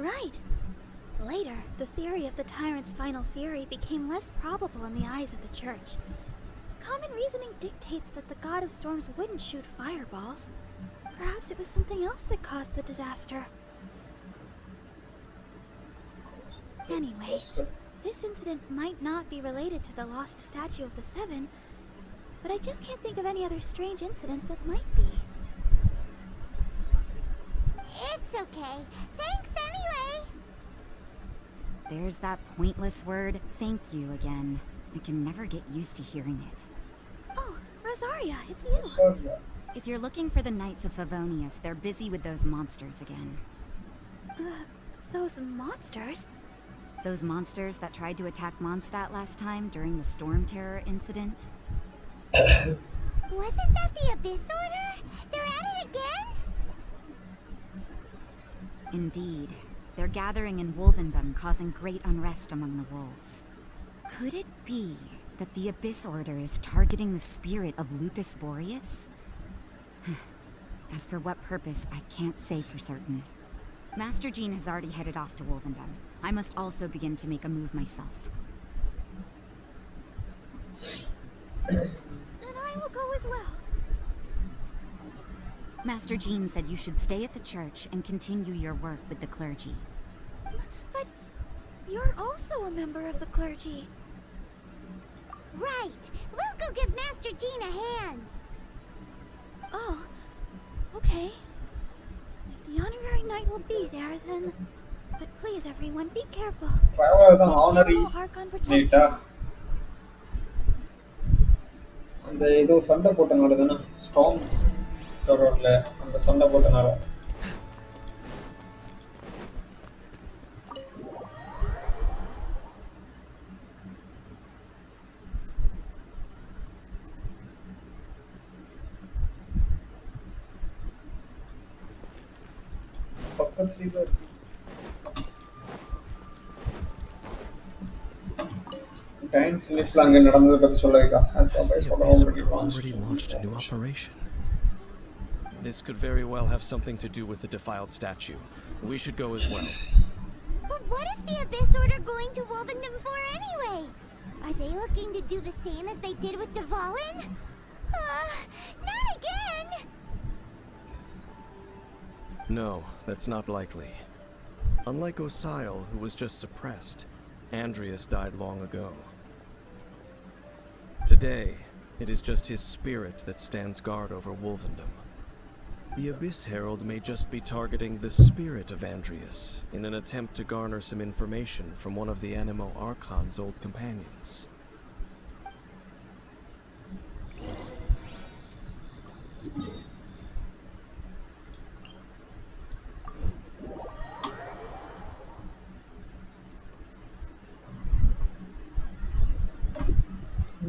Right. Later, the theory of the tyrant's final fury became less probable in the eyes of the church. Common reasoning dictates that the god of storms wouldn't shoot fireballs. Perhaps it was something else that caused the disaster. Anyway, this incident might not be related to the lost statue of the Seven, but I just can't think of any other strange incidents that might be. It's okay. Thanks anyway. There's that pointless word, thank you again. I can never get used to hearing it. Oh, Rosaria, it's you. Sorry. If you're looking for the Knights of Favonius, they're busy with those monsters again. Those monsters? Those monsters that tried to attack Mondstadt last time during the Storm Terror incident? Wasn't that the Abyss Order? They're at it again? Indeed. They're gathering in Wolvendom, causing great unrest among the wolves. Could it be that the Abyss Order is targeting the spirit of Lupus Boreas? As for what purpose, I can't say for certain. Master Jean has already headed off to Wolvendom. I must also begin to make a move myself. Then I will go as well. Master Jean said you should stay at the church and continue your work with the clergy. But you're also a member of the clergy. Right. We'll go give Master Jean a hand. Oh, okay. If the honorary knight will be there, then... But please, everyone, be careful. பரவாயில்ல honorary Will Archon protect knight you? அந்த ஏதோ சண்டை போட்டனால தானே storm டவர்ல அந்த சண்டை போட்டனால பக்கத்துல தான் இருக்கு. Giant Slip's அங்க நடந்தத பத்தி சொல்லுங்க. The Abyss Order already launched a new operation. This could very well have something to do with the defiled statue. We should go as well. But what is the Abyss Order going to Wolvendom for anyway? Are they looking to do the same as they did with Dvalin? Not again! No, that's not likely. Unlike Osile, who was just suppressed, Andreas died long ago. Today, it is just his spirit that stands guard over Wolvendom. The Abyss Herald may just be targeting the spirit of Andreas in an attempt to garner some information from one of the Animo Archon's old companions.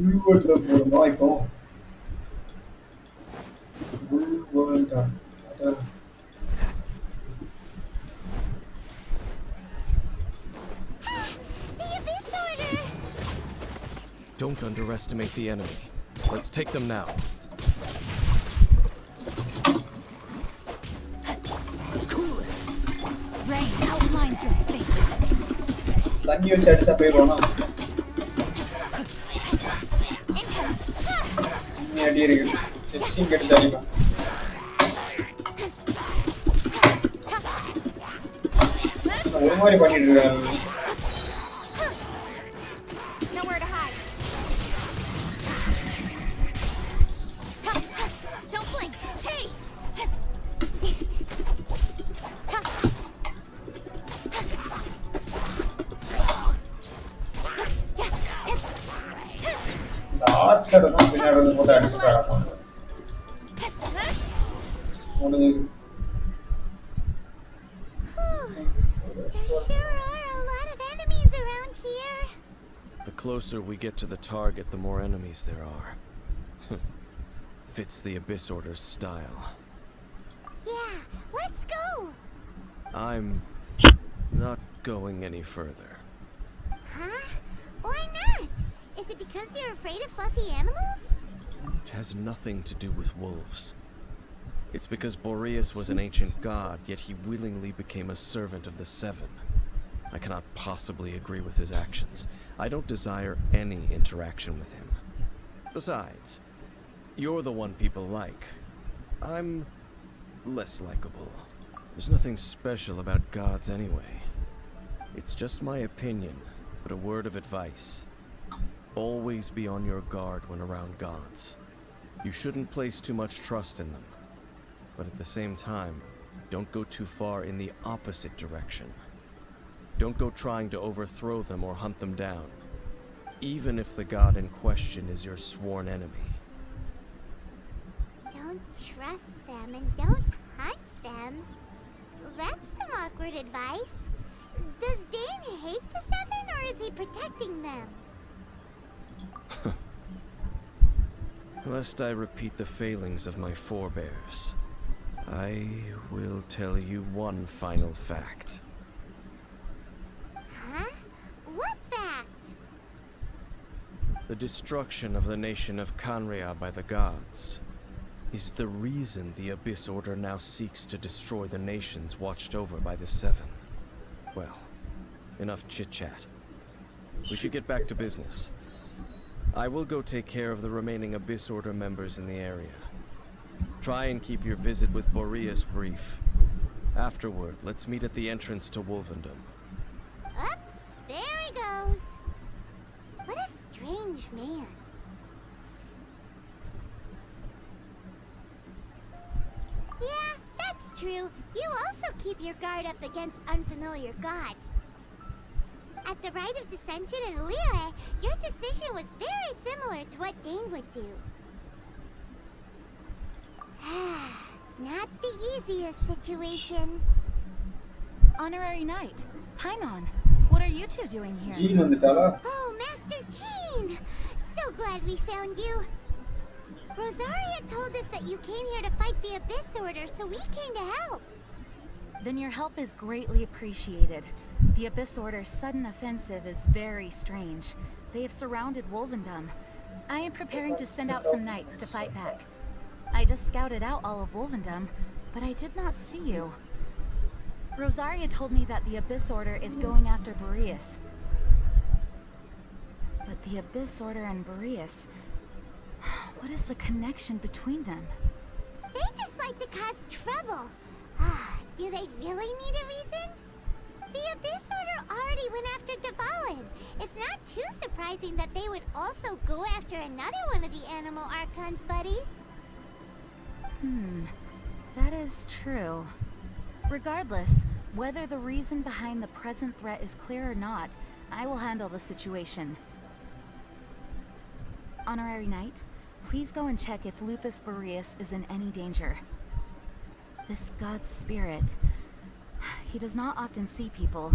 உள்வட்ட போடுமா இப்போ உள்வட்ட The Abyss Order! Don't underestimate the enemy. Let's take them now. Rain outlines your face. தண்ணி வச்சு அடிச்சா போயிடுவானா இன்னும் அடி இருக்கு sexing எடுத்து அடிப்பான் ஒரு மாதிரி பண்ணிட்டு இருக்காங்க Nowhere to hide. Don't blink. Hey! இந்த ஆர்ச்சரை தான் பின்னாடி வந்து போட்டு அடிச்சுட்டாங்க முடிஞ்சது Sure are a lot of enemies around here. The closer we get to the target, the more enemies there are. Fits the Abyss Order's style. Yeah, let's go. I'm not going any further. Huh? Why not? Is it because you're afraid of fluffy animals? It has nothing to do with wolves. It's because Boreas was an ancient god, yet he willingly became a servant of the Seven. I cannot possibly agree with his actions. I don't desire any interaction with him. Besides, you're the one people like. I'm less likable. There's nothing special about gods anyway. It's just my opinion, but a word of advice. Always be on your guard when around gods. You shouldn't place too much trust in them. But at the same time, don't go too far in the opposite direction. Don't go trying to overthrow them or hunt them down, even if the god in question is your sworn enemy. Don't trust them and don't hunt them. That's some awkward advice. Does Dane hate the Seven, or is he protecting them? Lest I repeat the failings of my forebears, I will tell you one final fact. Huh? What fact? The destruction of the nation of Kanria by the gods is the reason the Abyss Order now seeks to destroy the nations watched over by the Seven. Well, enough chit-chat. We should get back to business. I will go take care of the remaining Abyss Order members in the area. Try and keep your visit with Boreas brief. Afterward, let's meet at the entrance to Wolvendom. Up, there he goes. What a strange man. Yeah, that's true. You also keep your guard up against unfamiliar gods. At the Rite of Dissension in Liyue, your decision was very similar to what Dane would do. Not the easiest situation. Honorary Knight, Paimon, what are you two doing here? Jean வந்துட்டாளா? Oh, Master Jean! So glad we found you. Rosaria told us that you came here to fight the Abyss Order, so we came to help. Then your help is greatly appreciated. The Abyss Order's sudden offensive is very strange. They have surrounded Wolvendom. I am preparing to send out some knights to fight back. I just scouted out all of Wolvendom, but I did not see you. Rosaria told me that the Abyss Order is going after Boreas. But the Abyss Order and Boreas... What is the connection between them? They just like to cause trouble. Do they really need a reason? The Abyss Order already went after Dvalin. It's not too surprising that they would also go after another one of the Animal Archon's buddies. That is true. Regardless, whether the reason behind the present threat is clear or not, I will handle the situation. Honorary Knight, please go and check if Lupus Boreas is in any danger. This god's spirit... He does not often see people,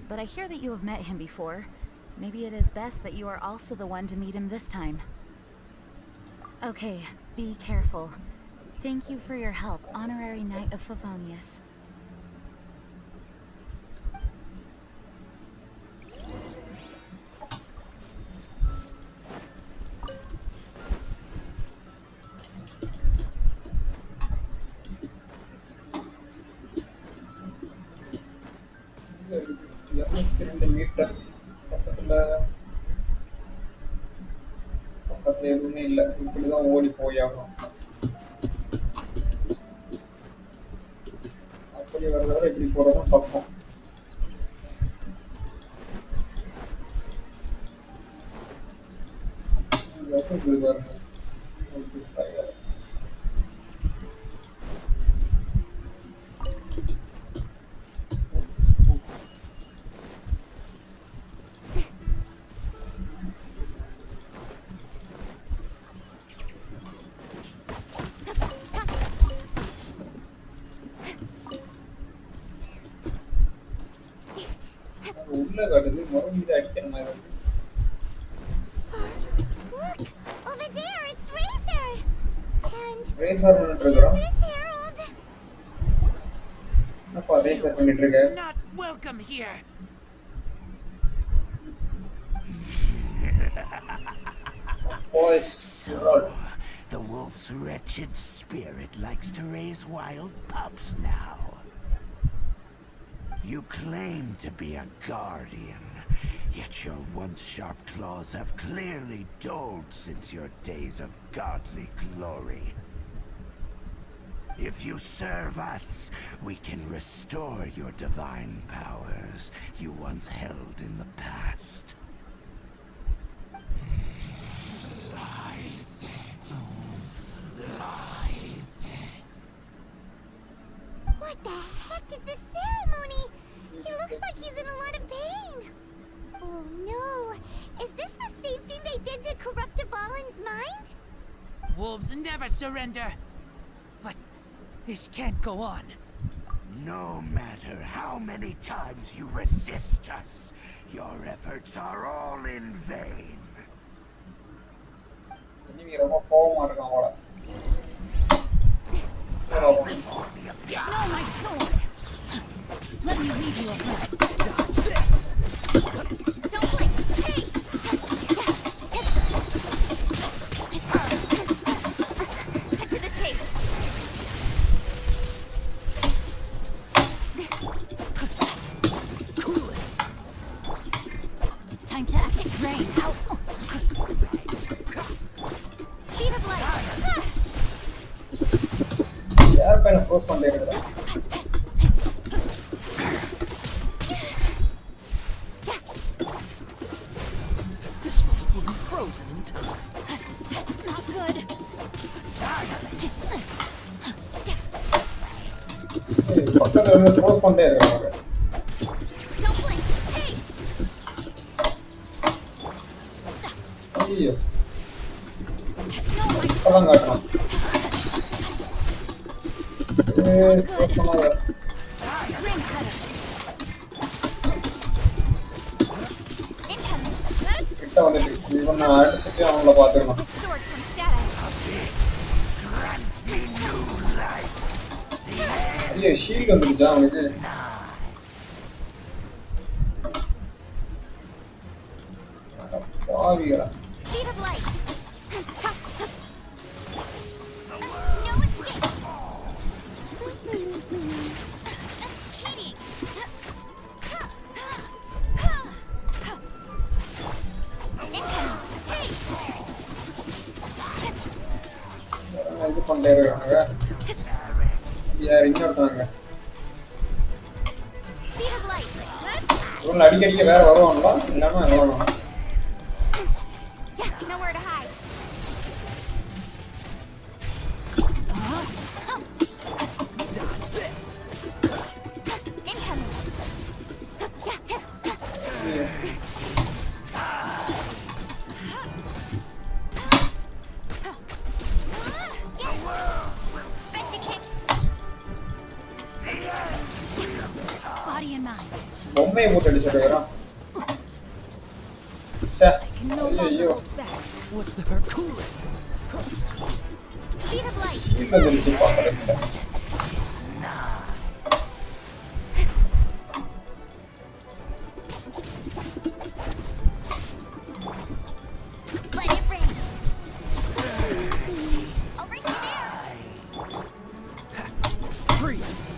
but I hear that you have met him before. Maybe it is best that you are also the one to meet him this time. Okay, be careful. Thank you for your help, Honorary Knight of Favonius. Metre பக்கத்துல எதுவுமே இல்லை. இப்படிதான் ஓடி போயாகும். அப்படி வர்றவரை இப்படி போறதும் பக்கம். உள்ள காட்டுது மறுபடியும் அடிக்கிற மாதிரி இருக்கு. Look, over there, it's Razor. And Razor பண்ணிட்டு இருக்கறோம். there's Harold. அப்பா ரேசர் பண்ணிட்டு இருக்க. Not welcome here. Boys, So, the wolf's wretched spirit likes to raise wild pups now. You claim to be a guardian, yet your once sharp claws have clearly dulled since your days of godly glory. If you serve us, we can restore your divine powers you once held in the past. Lies. Lies. What the heck is this ceremony? He looks looks like he's in a lot of pain. Oh no. Is this the same thing they did to corrupt Dvalin's mind? Wolves never surrender. But this can't go on. No matter how many times you resist us, your efforts are all in vain. இனிமே ரொம்ப கோவமா இருக்கான் போல. No, my sword! Let me lead you around. Dodge this! Don't blink. Hey. Cut to the chase. Cool it! Time to active rain. Ow. Speed of light. யார் பையனை close பண்ணிட்டு This one will be frozen in time. Not good. பக்கத்துல இருந்து close பண்ணிட்டே இருக்காங்க. Don't blink. Hey. ஐயோ No, my இப்பதான் காட்டணும். க்ளோஸ் பண்ணாத. ring cutter. Incoming. கிட்ட வந்துட்டு இவன் அடிச்சுட்டு அவங்கள பார்த்துக்கணும். Sword from status. ஐயோ ஷீல்டு வந்துருச்சா அவனுக்கு? பாவிகளா. Speed of light. No escape. That's cheating. Incoming. Hey. இது பண்ணிட்டே இருக்காங்க. யார் இன்னொருத்தாங்க? Speed of light. இவங்க அடிக்கடிக்க வேற வருவாங்களா? இல்லாம வருவாங்க. Yeah, nowhere to hide. Dodge this! Incoming. Fetch a kick. Body and mind. பொம்மையை போட்டு அடிச்சிருக்கான். Can no longer ஐயோ hold back. What's the hurt? Cool it! Speed of light. Shield வந்துருச்சு பாக்கறதுல. Let it rain. Over there. Freeze!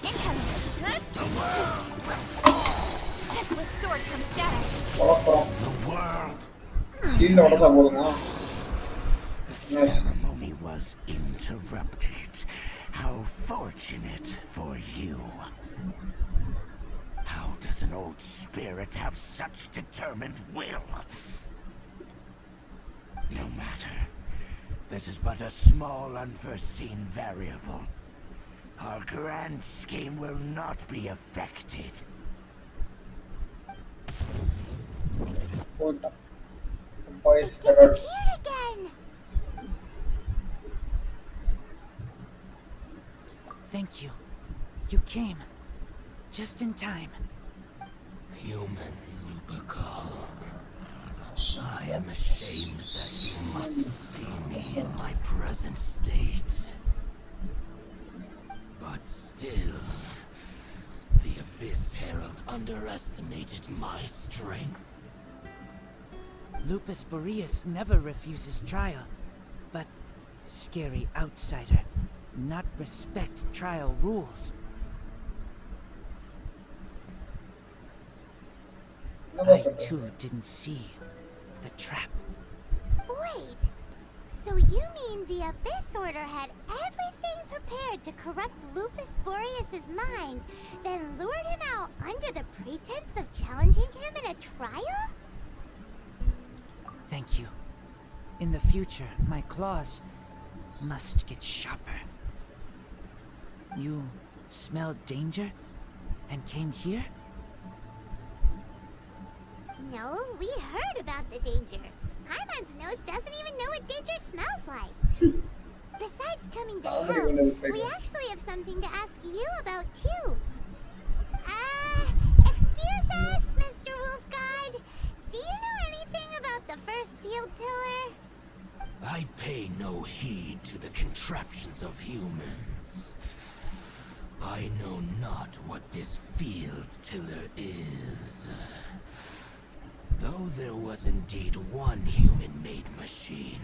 Incoming. With sword from status. வளர்க்குறோம். The world shield உடச்சா போதுமா? ceremony was interrupted. How fortunate for you. How does an old spirit have such determined will? No matter. This is but a small unforeseen variable. Our grand scheme will not be affected. போயிட்டான். Boys Herald. Here again. Thank you. You came. Just in time. Human Lupical. I am ashamed that you must see me in my present state. But still, the Abyss Herald underestimated my strength. Lupus Boreas never refuses trial, but scary outsider, not respect trial rules. I too didn't see the trap. Wait. So you mean the Abyss Order had everything prepared to corrupt Lupus Boreas' mind, then lured him out under the pretense of challenging him in a trial? Thank you. In the future, my claws must get sharper. You smelled danger and came here? No, we heard about the danger. Hyman's nose doesn't even know what danger smells like. Besides coming to help, we actually have something to ask you about too. Excuse us, Mr. Wolfguard. Do you know anything about the first field tiller? I pay no heed to the contraptions of humans. I know not what this field tiller is. Though there was indeed one human-made machine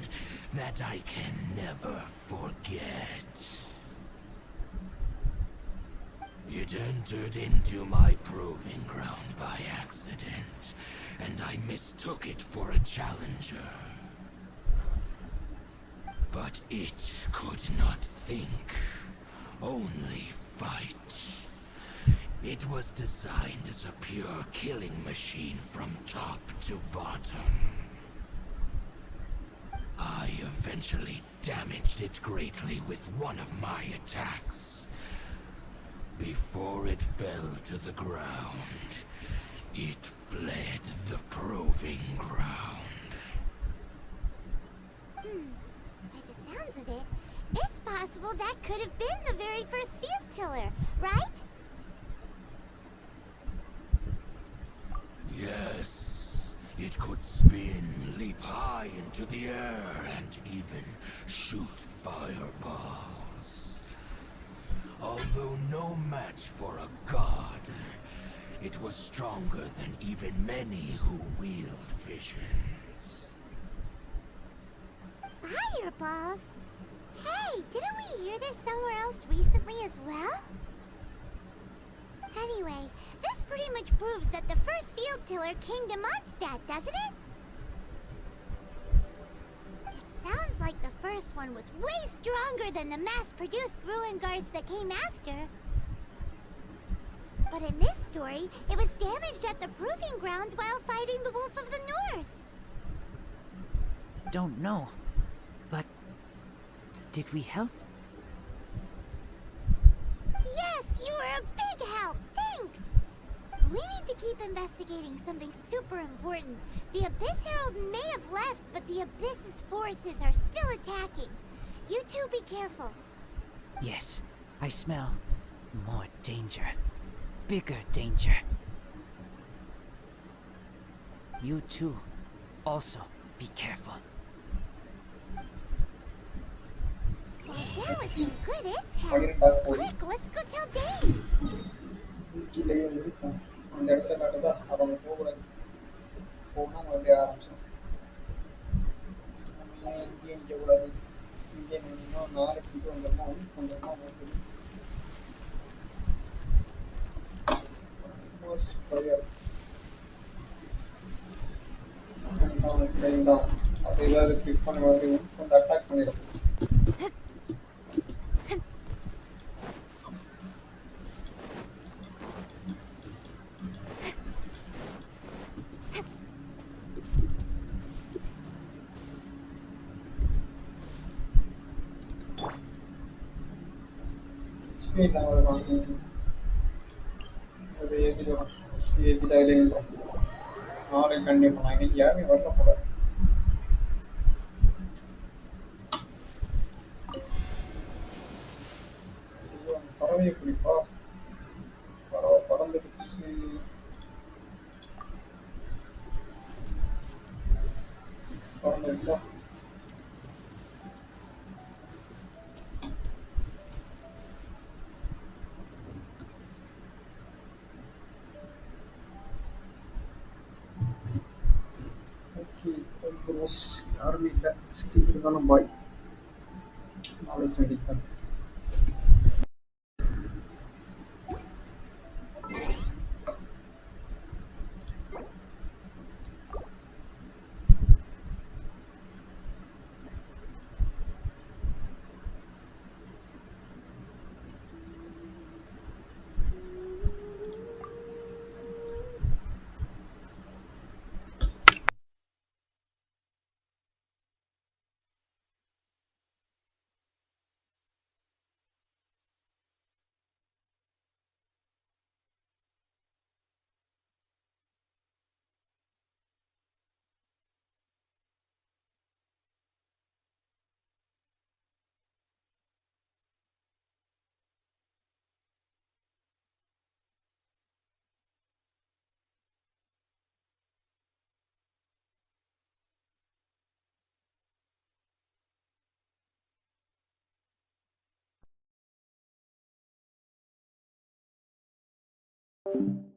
that I can never forget. It entered into my proving ground by accident, and I mistook it for a challenger. But it could not think, only fight. It was designed as a pure killing machine from top to bottom. I eventually damaged it greatly with one of my attacks. Before it fell to the ground, it fled the proving ground. By the sounds of it, it's possible that could have been the very first field tiller, right? Yes, it could spin, leap high into the air, and even shoot fireballs. Although no match for a god, it was stronger than even many who wield visions. Fireballs? Hey, didn't we hear this somewhere else recently as well? Anyway, this pretty much proves that the first field tiller came to Mondstadt, doesn't it? It sounds like the first one was way stronger than the mass-produced ruin guards that came after. But in this story, it was damaged at the proving ground while fighting the Wolf of the North. Don't know. But did we help? Yes, you were a big help. Thanks. We need to keep investigating something super important. The Abyss Herald may have left, but the Abyss's forces are still attacking. You two be careful. Yes, I smell more danger. Bigger danger. You too. Also, be careful. Well, that was some good intel. Quick, let's go tell Dave. கீழே இருக்கும் அந்த இடத்துல காட்டுதா அவங்க போகக்கூடாது போனா மறுபடியும் ஆரம்பிச்சோம் நம்ம ஏன் இங்கேயே நிற்கக்கூடாது இங்கே நின்னோம் நாளைக்கு இது வந்துடணும் ஒன்று வந்துடணும் அது ஏதாவது கிளிக் பண்ண மறுபடியும் வந்து அட்டாக் பண்ணிடும் ஸ்பீட் நான் வாங்கி அது ஏற்றிடுவோம் ஸ்பீட் ஏற்றிட்டு அதில் நின்றோம் நாளைக்கு கண்டிப்பாக நான் இன்னைக்கு யாருமே வரல போல பறவையை பிடிப்பா பறவை பறந்துடுச்சு பறந்துடுச்சா யாருமே இல்லை ஸ்டீவ் இருந்தாலும் பாய் நாளை சந்திப்பேன் பாய்.